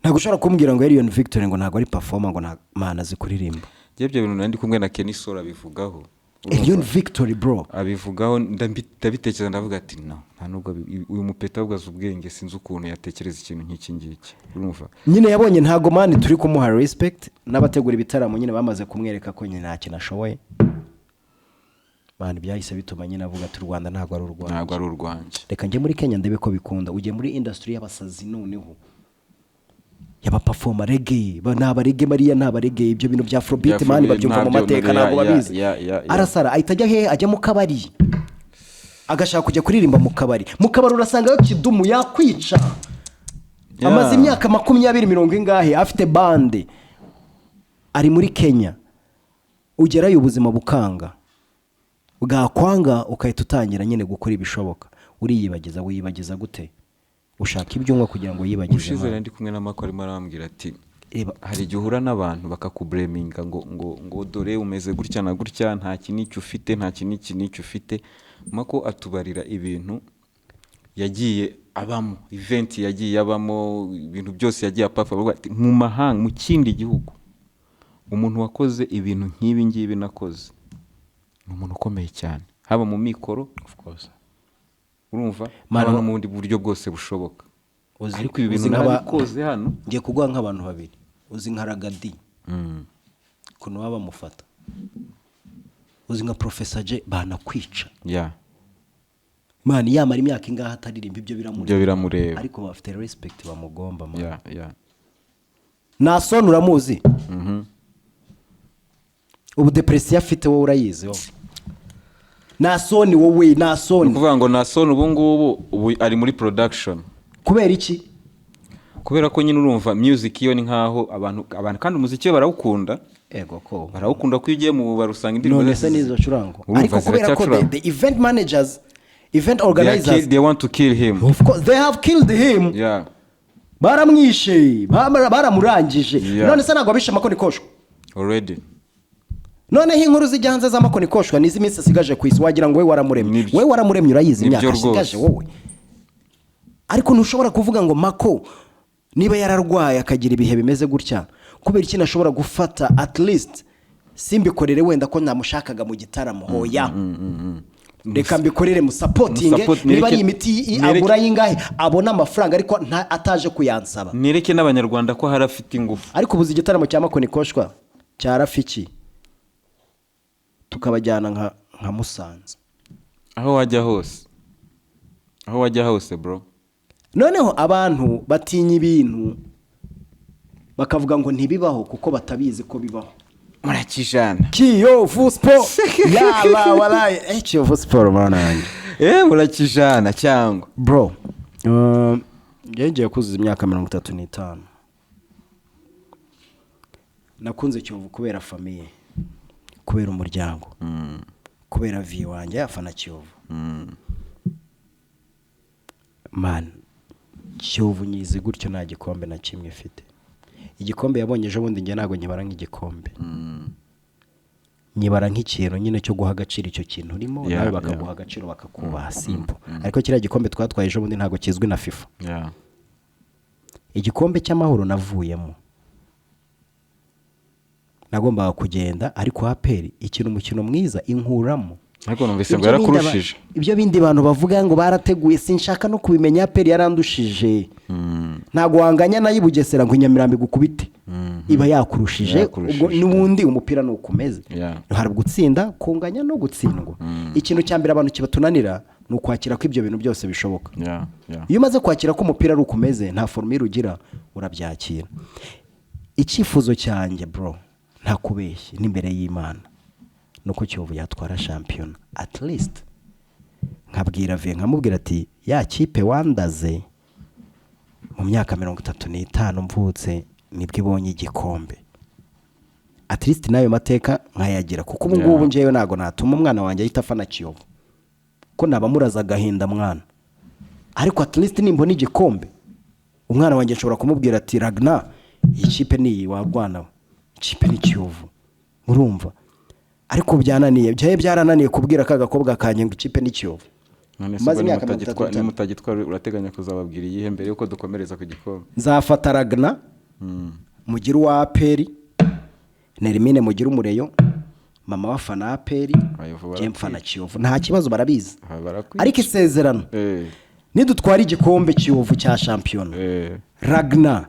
ntabwo ushobora kumbwira ngo Alien Victory ngo ntabwo ari performer ngo nta mana zikuririmba byebyo bintu nandi kumwe na Kenny Sora bivugaho Alien Victory bro abivugaho ndabitekereza ndavuga ati no nta nubwo uyu mupeta ubwaza ubwenge sinzi ukuntu yatekereza ikintu nk'iki ngiki urumva nyine yabonye ntago mani turi kumuha respect n'abategura ibitaramo nyine bamaze kumwereka ko nyine nta kintu ashoboye bandi byahise bituma nyine avuga ati Rwanda ntago ari urwanje reka njye muri Kenya ndebe ko bikunda ugiye muri industry y'abasazi noneho yaba performer reggae naba reggae Maria naba reggae ibyo bintu bya Afrobeat mani babyumva mu mateka ntabwo babizi arasara ahita hehe ajya mu kabari agashaka kujya kuririmba mu kabari urasanga yo kidumu yakwica amaze imyaka 20 ingahe afite bande ari muri Kenya ugerayo ubuzima bukanga bwakwanga ukahita utangira nyine gukora ibishoboka wiyibagiza gute ushaka ibyunwa kugira ngo yibagize ushize ndi kumwe n'amakuru arimo arambwira ati hari igihe uhura n'abantu bakakubreminga ngo dore umeze gutya na gutya nta kintu ufite mako atubarira ibintu yagiye abamo event yagiye abamo ibintu byose yagiye apafa ati mu mahanga mu kindi gihugu umuntu wakoze ibintu nk'ibi ngibi nakoze ni umuntu ukomeye cyane haba mu mikoro of course urumva no mu bundi buryo bwose bushoboka ariko ibi bintu nabikoze hano ngiye kugwa nk'abantu babiri uzi nka Ragadi kuno baba mufata uzi nka Professor J banakwica mani yamara imyaka ingaha ataririmba ibyo biramureba ariko bafite respect bamugomba mani Nason uramuzi ubu depression afite wowe urayizi wowe Nason kuvuga ngo Nason ubu ari muri production kubera iki kubera ko nyine urumva music iyo ni nkaho abantu kandi umuziki barawukunda ko barawukunda ko ugiye mu barusanga indirimbo none nizo curango ariko kubera ko the event managers event organizers they want to kill him of course they have killed him baramwishe baramurangije none se nagwa bisha makoni koshwa already none inkuru zijyanze za makoni koshwa nizi minsi asigaje ku isi wagira ngo we waramuremye urayizi imyaka asigaje wowe ariko ntushobora kuvuga ngo mako niba yararwaye akagira ibihe bimeze gutya kubera iki nashobora gufata at least simbikorere wenda ko namushakaga mu gitaramo hoya reka mbikorere mu supporting niba ari imiti agura yingahe abona amafaranga ariko ataje kuyansaba nereke n'abanyarwanda ko harafite ingufu ariko ubuzi igitaramo cya Makoni koshwa cya Rafiki tukabajyana nka Musanze aho wajya hose bro noneho abantu batinya ibintu bakavuga ngo ntibibaho kuko batabizi ko bibaho murakijana Kiyovu Sport yala walaye Kiyovu Sport mananje murakijana cyangwa bro ngiye kuzuza imyaka 35 nakunze Kiyovu kubera famille kubera umuryango kubera vie wanjye yafana Kiyovu man Kiyovu nyizi gutyo nta gikombe na kimwe ifite igikombe yabonye ejo bundi nge nago nyibara nk'igikombe nyibara nk'ikintu nyine cyo guha agaciro icyo kintu urimo nawe bakaguha agaciro bakakubaha simple ariko kiriya gikombe twatwaye ejo bundi ntago kizwi na FIFA igikombe cy'amahoro navuyemo nagombaga kugenda ariko APR ikintu umukino mwiza inkuramo ariko numvise ngo yarakurushije ibyo bindi bantu bavuga ngo barateguye sinshaka no kubimenya APR yarandushije ntago wanganya nayo Bugesera ngo Nyamirambe gukubite iba yakurushije ubwo nubundi umupira no ukomeze hari gutsinda kunganya no gutsindwa ikintu cyambere abantu kibatunanira no kwakira ko ibyo bintu byose bishoboka iyo maze kwakira ko umupira ari ukomeze nta formule ugira urabyakira icyifuzo cyanjye bro nta kubeshye n'imbere y'Imana nuko Kiyovu yatwara champion at least nkabwira nkamubwira ati ya kipe wandaze mu myaka 35 mvutse nibwo ibonye igikombe at least nayo mateka nkayagira kuko ubu ngubu njeyo nago natuma umwana wanjye ahita afana Kiyovu ko nabamuraza gahinda mwana ariko at least nimbona igikombe umwana wanjye nshobora kumubwira ati Ragna ikipe ni warwana ikipe ni Kiyovu urumva ariko byarananiye kubwira kagakobwa kanye ngo ikipe ni Kiyovu maze imyaka 33 nimutagitwara urateganya kuzababwira iyihe mbere yuko dukomereza ku gikombe nzafata Ragna mugira wa APR Nerimine mugira umureyo mama wafana APR jemfana Kiyovu nta kibazo barabizi ariko isezerano nidutwara igikombe Kiyovu cya champion Ragna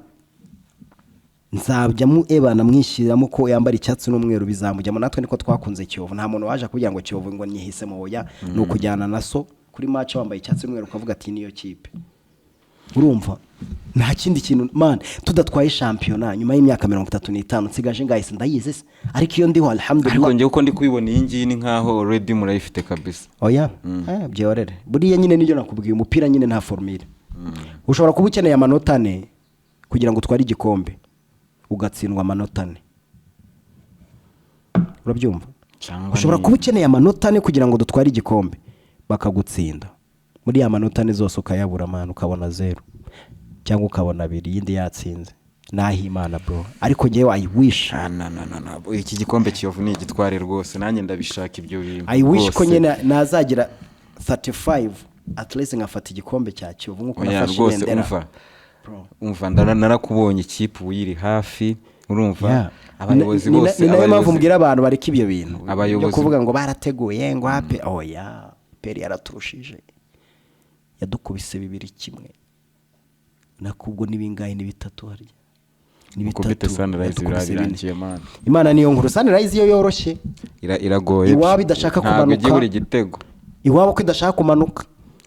nzabya mu ebana mwishyiramo ko yambara icyatsi n'umweru bizamujyamo natwe niko twakunze Kiyovu nta muntu waje kugira ngo Kiyovu ngo nyihise mu hoya no kujyana naso kuri match wambaye icyatsi n'umweru ukavuga ati niyo kipe urumva nta kindi kintu man tudatwaye championnat nyuma y'imyaka 35 nsigaje ngahise ndayize ariko iyo ndiho alhamdulillah ariko ngiye uko ndi kubibona iyi ngiyi ni nkaho already murayifite kabisa oya byorere buriya nyine niyo nakubwiye umupira nyine nta formule ushobora kuba ukeneye amanota 4 kugira ngo utware igikombe ugatsindwa amanota 4 urabyumva ushobora kuba ukeneye amanota 4 kugira ngo dutware igikombe bakagutsinda muri ya manota 4 zose ukayabura amana ukabona 0 cyangwa ukabona 2 yindi yatsinze nahi Imana bro ariko ngewe I wish iki gikombe Kiyovu ni igitware rwose nanjye ndabishaka ibyo bintu I wish ko nyene nazagira 35 at least ngafata igikombe cya Kiyovu nkuko nafashe ibendera umva narakubonye ikipe uyiri hafi urumva abayobozi bose ni nayo mpamvu mbwira abantu bareka ibyo bintu byo kuvuga ngo barateguye ngo hape oya peri yaraturushije yadukubise 2-1 nakubwo nibingaye ni 3 harya ni 3 Sunrise birarangiye man Imana niyo nkuru Sunrise iyo yoroshye iragoye iwabo idashaka kumanuka ntabwo buri gitego iwabo ko idashaka kumanuka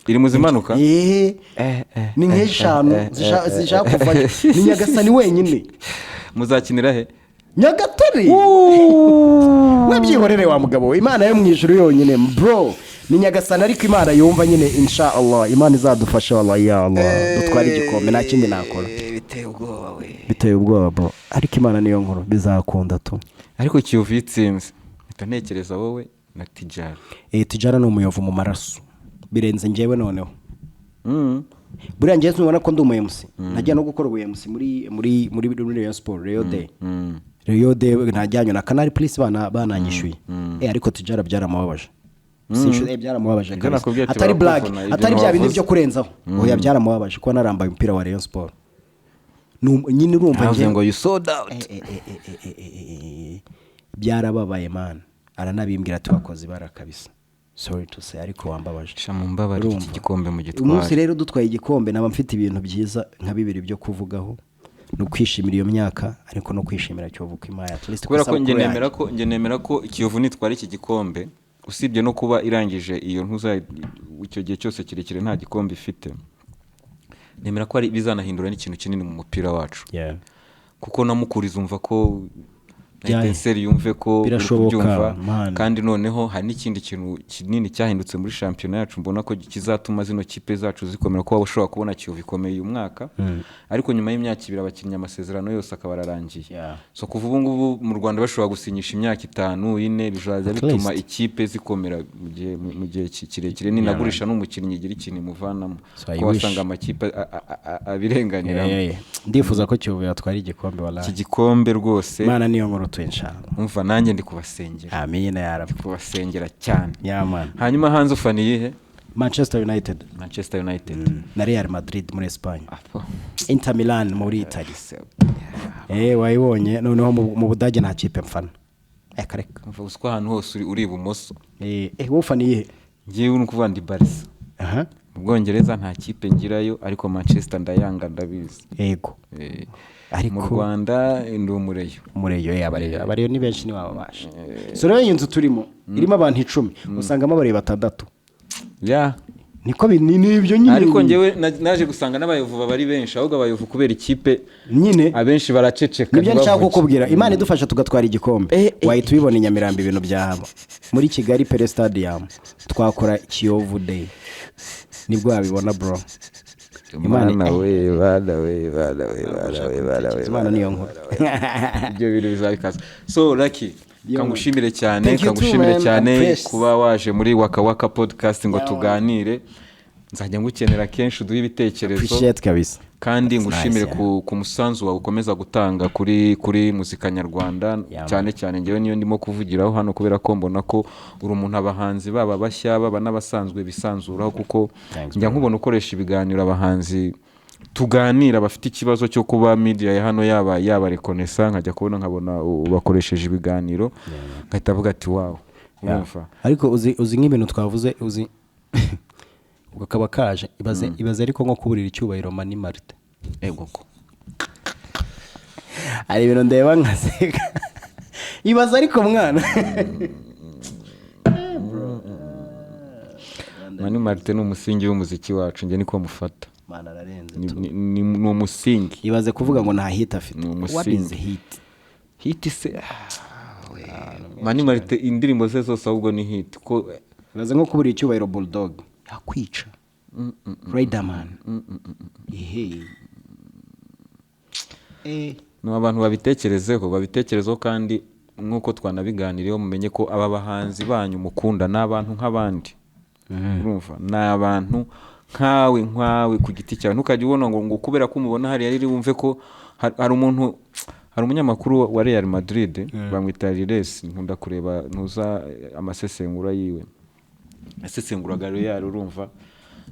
iri muzimanuka ni nk'eshanu zishaka kuva ni Nyagasani wenyine muzakinira he Nyagatare webyihorere wa mugabo Imana yo mwijuru yonyine bro ni Nyagasani ariko Imana yumva nyine insha Allah Imana izadufasha wallahi ya Allah dutwara igikombe nta kindi nakora biteye ubwoba bro ariko Imana niyo nkuru bizakunda tu ariko Kiyovu itsinze ntekereza wowe na Tijara Tijara ni umuyovu mu maraso birenze ngewe noneho buriya ngewe nubona ko ndi umuMC najya no gukora umuMC muri Rayon Sport Rio Day ntajyanye na Canal Plus bananyishuye ariko Tijara byaramubabaje sinshuye byaramubabaje atari black atari bya bindi byo kurenzaho oya byaramubabaje ko narambaye umupira wa Rayon Sport nyine urumva nge ngo you sold out byarababaye man aranabimbwira ati wakoze barakabisa sorry to say ariko wambabaje Shamumbabarira iki gikombe mu umunsi gitwara. rero dutwaye igikombe naba mfite ibintu byiza nka bibiri byo kuvugaho no kwishimira iyo myaka ariko no kwishimira Kiyovu Kimaya at least Kubera ko nge nemera ko Kiyovu nitwara iki gikombe usibye no kuba irangije iyo ntuza icyo gihe cyose kirekire nta gikombe ifite. Nemera ko ari bizanahindura n'ikintu kinini mu mupira wacu. Kuko namukuriza umva ko Intenseri yumve ko birashoboka kandi noneho hari n'ikindi kintu kinini cyahindutse muri shampiyona yacu mbona ko kizatuma zino kipe zacu zikomera ko bashobora kubona Kiyovu ikomeye uyu mwaka ariko nyuma y'imyaka 2 abakinnyi amasezerano yose akaba ararangiye so kuva ubu ngubu mu Rwanda bashobora gusinyisha imyaka 5 4 bizaza bituma ikipe zikomera mu gihe kirekire ni nagurisha n'umukinnyi igira ikintu muvanamo ko wasanga amakipe abirenganira ndifuza ko Kiyovu yatwara igikombe wallahi iki gikombe rwose mana niyo nkuru inshallah umva nanjye ndi kubasengera amina ya rabbi kubasengera cyane man hanyuma hanze ufaniye Manchester United na Real Madrid muri Espagne Inter Milan muri Italy wayibonye noneho mu Budage nta kipe mfana kareka umva uswa ahantu hose uri ibumoso wowe ufaniye ngiye nukuvuga ndi Barca mu Bwongereza nta kipe ngirayo ariko Manchester ndayanga ndabizi yego ariko mu Rwanda ndi umureyo abareyo ni benshi ni babasha so rero inzu turimo irimo abantu 10 usangamo abareyo 6 niko nibyo nyine ariko ngewe naje gusanga n'abayovu bari benshi ahubwo abayovu kubera ikipe nyine abenshi baraceceka nibyo nshaka kukubwira Imana idufasha tugatwara igikombe wahita ubibona i Nyamirambo ibintu byahaba muri Kigali Pele Stadium twakora Kiyovu Day nibwo wabibona bro Imana we Imana niyo nkuru ibyo bintu bizabikaza so Lucky kangushimire cyane kuba waje muri WAKA podcast ngo tuganire nzajya ngukenera kenshi uduhe ibitekerezo appreciate kabisa kandi ngushimire ku musanzu wawe ukomeza gutanga kuri muzika nyarwanda cyane ngewe niyo ndimo kuvugiraho hano kubera ko mbona ko uri umuntu abahanzi baba bashya baba n'abasanzwe bisanzuraho kuko njya nkubona ukoresha ibiganiro abahanzi tuganira bafite ikibazo cyo kuba media ya hano yaba reconnaissance nkajya kubona nkabona bakoresheje ibiganiro ngahita avuga ati wow umva ariko uzi nk'ibintu twavuze uzi ukaba kaje ibaze ariko nko kuburira icyubahiro Mani Martin ko ari ibintu ndeba nkaseka ibaze ariko mwana Mani Martin ni umusingi w'umuziki wacu nge niko mufata mana ararenze ni umusingi ibaze kuvuga ngo nta hit afite what is hit se Mani Martin indirimbo ze zose ahubwo ni hit ko ibaze nko kuburira icyubahiro Bulldog akwica Riderman no abantu babitekerezeho kandi nkuko twanabiganiriyeho mumenye ko aba bahanzi banyu mukunda n'abantu nk'abandi urumva n'abantu nkawe ku giti cyawe ntukajye ubona ngo kubera ko umubona hari yari wumve ko hari umunyamakuru wa Real Madrid bamwita Riles nkunda kureba ntuza amasesengura yiwe asesenguraga Real urumva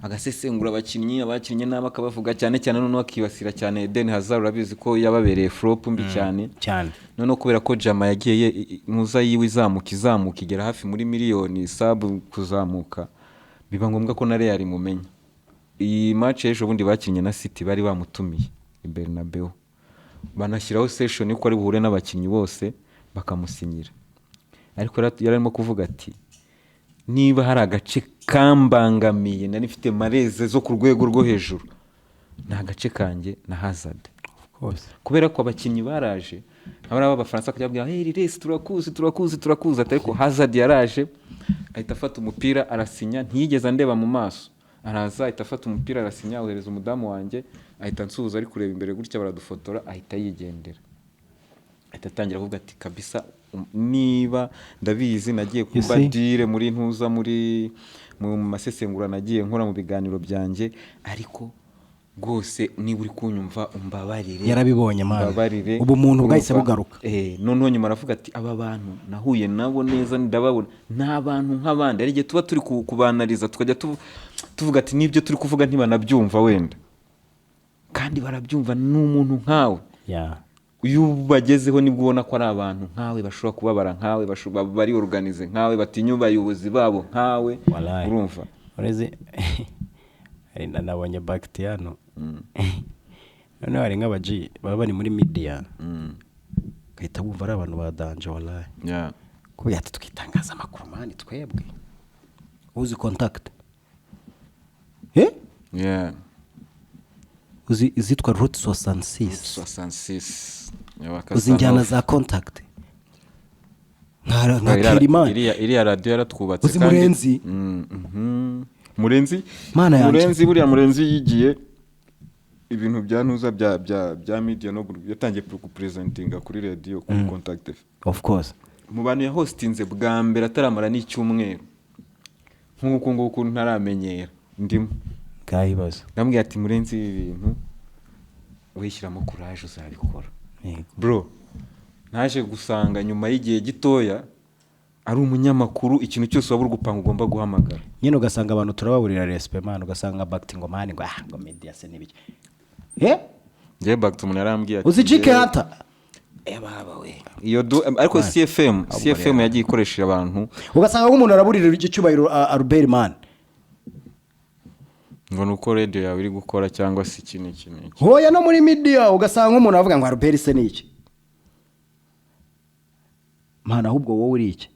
agasesengura abakinnyi n'aba akabavuga cyane noneho akibasira cyane Eden Hazard urabizi ko yababereye flop mbi cyane noneho kubera ko Jama yagiye ntuza yiwe izamuka igera hafi muri miliyoni sub kuzamuka biba ngombwa ko na Real mumenya iyi match ejo bundi bakinnye na City bari bamutumiye i Bernabeu banashyiraho session yuko ari buhure n'abakinnyi bose bakamusinyira ariko yararimo kuvuga ati niba hari agace kambangamiye nari mfite mareze zo ku rwego rwo hejuru nta gace kanjye na Hazard kubera ko abakinnyi baraje abara b'abafaransa kujya hey Riles turakuzi ariko Hazard yaraje ahita afata umupira arasinya ntiyigeze ndeba mu maso araza ahita afata umupira arasinya ohereza umudamu wanjye ahita nsuhuza ari kureba imbere gutya baradufotora ahita yigendera ahita atangira kuvuga ati kabisa niba ndabizi nagiye kuba dire muri ntuza muri mu masesengura nagiye nkora mu biganiro byanjye ariko rwose niba uri kunyumva umbabarire yarabibonye mara ubu muntu bwahise bugaruka noneho nyuma aravuga ati aba bantu nahuye nabo neza ndababona n'abantu nk'abandi ari gihe tuba turi kubanariza tukajya tuvuga ati nibyo turi kuvuga ntibanabyumva wenda kandi barabyumva n'umuntu nkawe iyo bagezeho nibwo ubona ko ari abantu nkawe bashobora kubabara nkawe bari organize nkawe batinya abayobozi babo nkawe urumva ureze nabonye Bafite hano noneho hari nk'abaji baba bari muri media gahita bumva ari abantu badanje wallahi ko yati twitangaza amakuru mani twebwe uzi contact uzi izitwa route 66 uzi njyana za contact nka Kerimana iriya radio yaratwubatse uzi Murenzi Murenzi buriya Murenzi yigiye ibintu byantuza bya media no yatangiye presentinga kuri radio kuri contact of course mu bantu ya hostinze bwa mbere ataramara n'icyumweru nk'uko nguko ntaramenyera ndimo kayibaza ndambwiye ati Murenzi ibintu wishyiramo courage uzabikora bro naje gusanga nyuma y'igihe gitoya ari umunyamakuru ikintu cyose wabura gupanga ugomba guhamagara nyine ugasanga abantu turababurira respect man ugasanga Bafite ngo mani ngo media se nibiki je Bafite umuntu yarambwiye ati uzi jike hata baba we iyo ariko CFM yagiye ikoresha abantu ugasanga nk'umuntu araburira icyubahiro Albert man ngo nuko radio yawe iri gukora cyangwa se ikintu hoya no muri media ugasanga nk'umuntu avuga ngo Albert se niki mana ahubwo wowe uri iki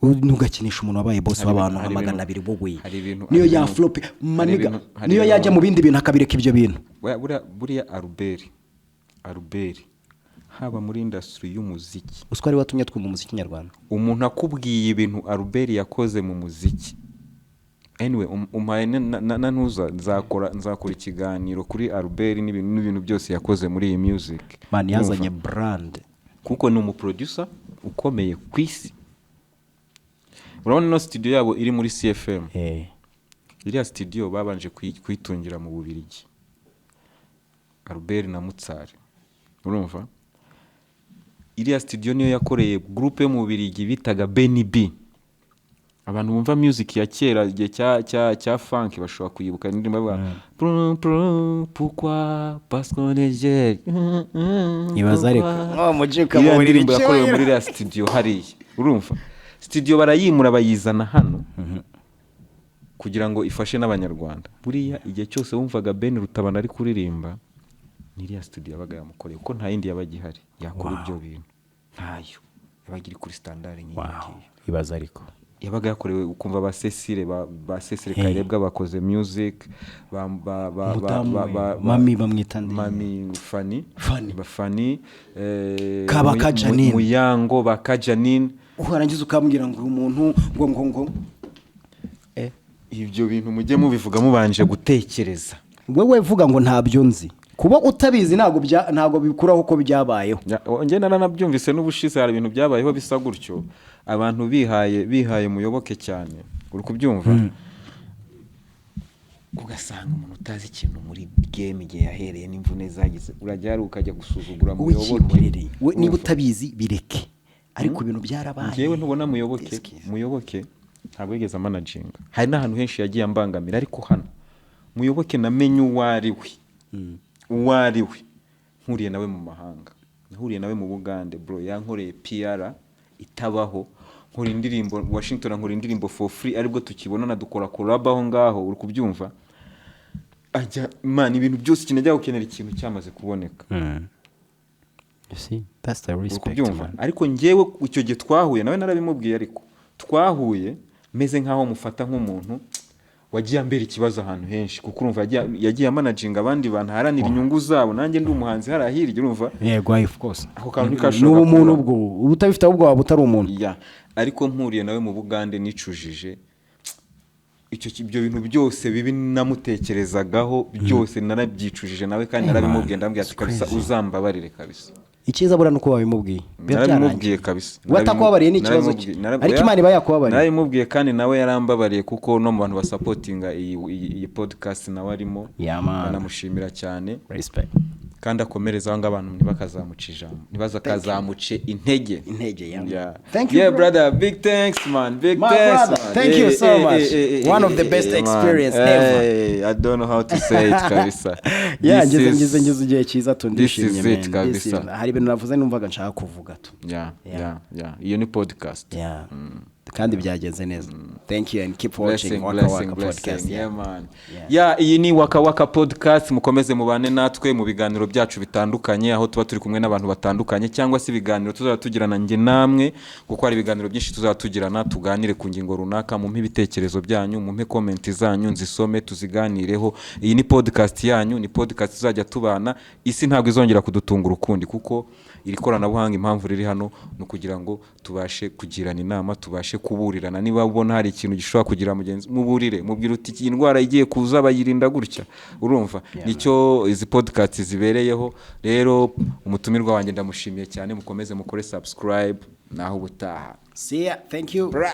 ntugakinisha umuntu wabaye boss w'abantu nka 200 wowe niyo ya flop maniga niyo yajya mu bindi bintu akabireka ibyo bintu buriya Albert haba muri industry y'umuziki uswari watumye twumva umuziki nyarwanda umuntu akubwiye ibintu Albert yakoze mu muziki anyway umpaye ntuza nzakora ikiganiro kuri Albert n'ibintu byose yakoze muri iyi music man yazanye brand kuko ni umuproducer ukomeye ku isi urabona no studio yabo iri muri CFM iriya studio babanje kuyitungira mu Bubiligi Albert na Mutsari urumva iriya studio niyo yakoreye groupe yo mu Bubiligi bitaga Benny B abantu bumva music ya kera igihe cya funk bashobora kuyibuka indirimbo bavuga pourquoi parce qu'on est jeune ibaza ariko mujika mu ndirimbo yakorewe muri iriya studio hariya urumva studio barayimura bayizana hano kugira ngo ifashe n'abanyarwanda buriya igihe cyose wumvaga Ben Rutabana ari kuririmba n'iriya studio yabaga yamukoreye kuko nta yindi yabaga ihari yakora ibyo bintu ntayo yabaga iri kuri standard nyinshi ibaza ariko yabaga yakorewe ukumva ba Cecile Kayirebwa bakoze music mami bamwitande mami Fanny Kabaka Janine Muyango baka Janine uharangiza ukambwira ngo umuntu ngo ibyo bintu mujye mubivuga mubanje gutekereza wewe vuga ngo ntabyo nzi kuba utabizi ntago bikuraho uko byabayeho nge nanabyumvise n'ubushize hari ibintu byabayeho bisa gutyo abantu bihaye muyoboke cyane uri kubyumva ugasanga umuntu utazi ikintu muri game igihe yahereye n'imvune zagize urajya ukajya gusuzugura muyoboke niba utabizi bireke ariko ibintu byarabaye ngewe ntubona muyoboke ntabwo yigeze managinga hari n'ahantu henshi yagiye ambangamira ariko hano muyoboke namenye uwo ari we nkuriye nawe mu mahanga nkuriye nawe mu Bugande bro yankoreye PR itabaho nkora indirimbo Washington nkora indirimbo for free aribwo tukibonana dukora collab aho ngaho uri kubyumva ajya man ibintu byose kinajya gukenera ikintu cyamaze kuboneka you see that's the respect man ariko ngewe icyo gihe twahuye nawe narabimubwiye ariko twahuye meze nkaho mufata nk'umuntu wagiye ambera ikibazo ahantu henshi kuko urumva yagiye managinga abandi bantu haranira inyungu zabo nanjye ndi umuhanzi harahirye urumva yego of course ako kantu nikashobora n'umuntu ubwo utabifite ubwo waba utari umuntu ariko mpuriye nawe mu Bugande nicujije ibyo bintu byose bibi namutekerezagaho byose narabyicujije nawe kandi narabimubwiye ndambwiye ati kabisa uzambabarire kabisa ikiza bura nuko wabimubwiye narabimubwiye kabisa watakubabariye n'ikibazo cye ariko Imana iba yakubabariye narabimubwiye kandi nawe yarambabariye kuko no mu bantu basupportinga iyi podcast nawe arimo namushimira cyane respect kandi akomereza ngo abantu ntibakazamuca ijambo ntibazakazamuce intege yeah. Thank you, yeah, bro. brother, big thanks man, big My thanks brother, man. thank you so much. One of the best experience ever. Hey, I don't know how to say it kabisa. Yeah, This is- ngize igihe cyiza tundishimye this is it, man. This is- kabisa. hari ibintu navuze numvaga nshaka kuvuga tu. yeah, iyo ni podcast. Yeah. Kandi byagenze neza. Thank you and keep watching Waka Waka podcast. Yeah man. Yeah, iyi ni Waka Waka podcast, mukomeze mubane natwe mu biganiro byacu bitandukanye aho tuba turi kumwe n'abantu batandukanye cyangwa se ibiganiro tuzatugirana nge namwe kuko hari ibiganiro byinshi tuzatugirana tuganire ku ngingo runaka, mumpe ibitekerezo byanyu, mumpe comment zanyu nzisome tuziganireho. Iyi ni podcast yanyu, ni podcast tuzajya tubana, isi ntabwo izongera kudutungura ukundi kuko iri koranabuhanga impamvu riri hano no kugira ngo tubashe kugirana inama, tubashe kuburirana. Niba ubona hari ikintu gishobora kugira mugenzi muburire, mubwira uti iyi ndwara igiye kuza bayirinda gutya, urumva nicyo izi podcast zibereyeho. Rero umutumirwa wanjye ndamushimiye cyane, mukomeze mukore subscribe naho ubutaha. See ya. Thank you. Bra.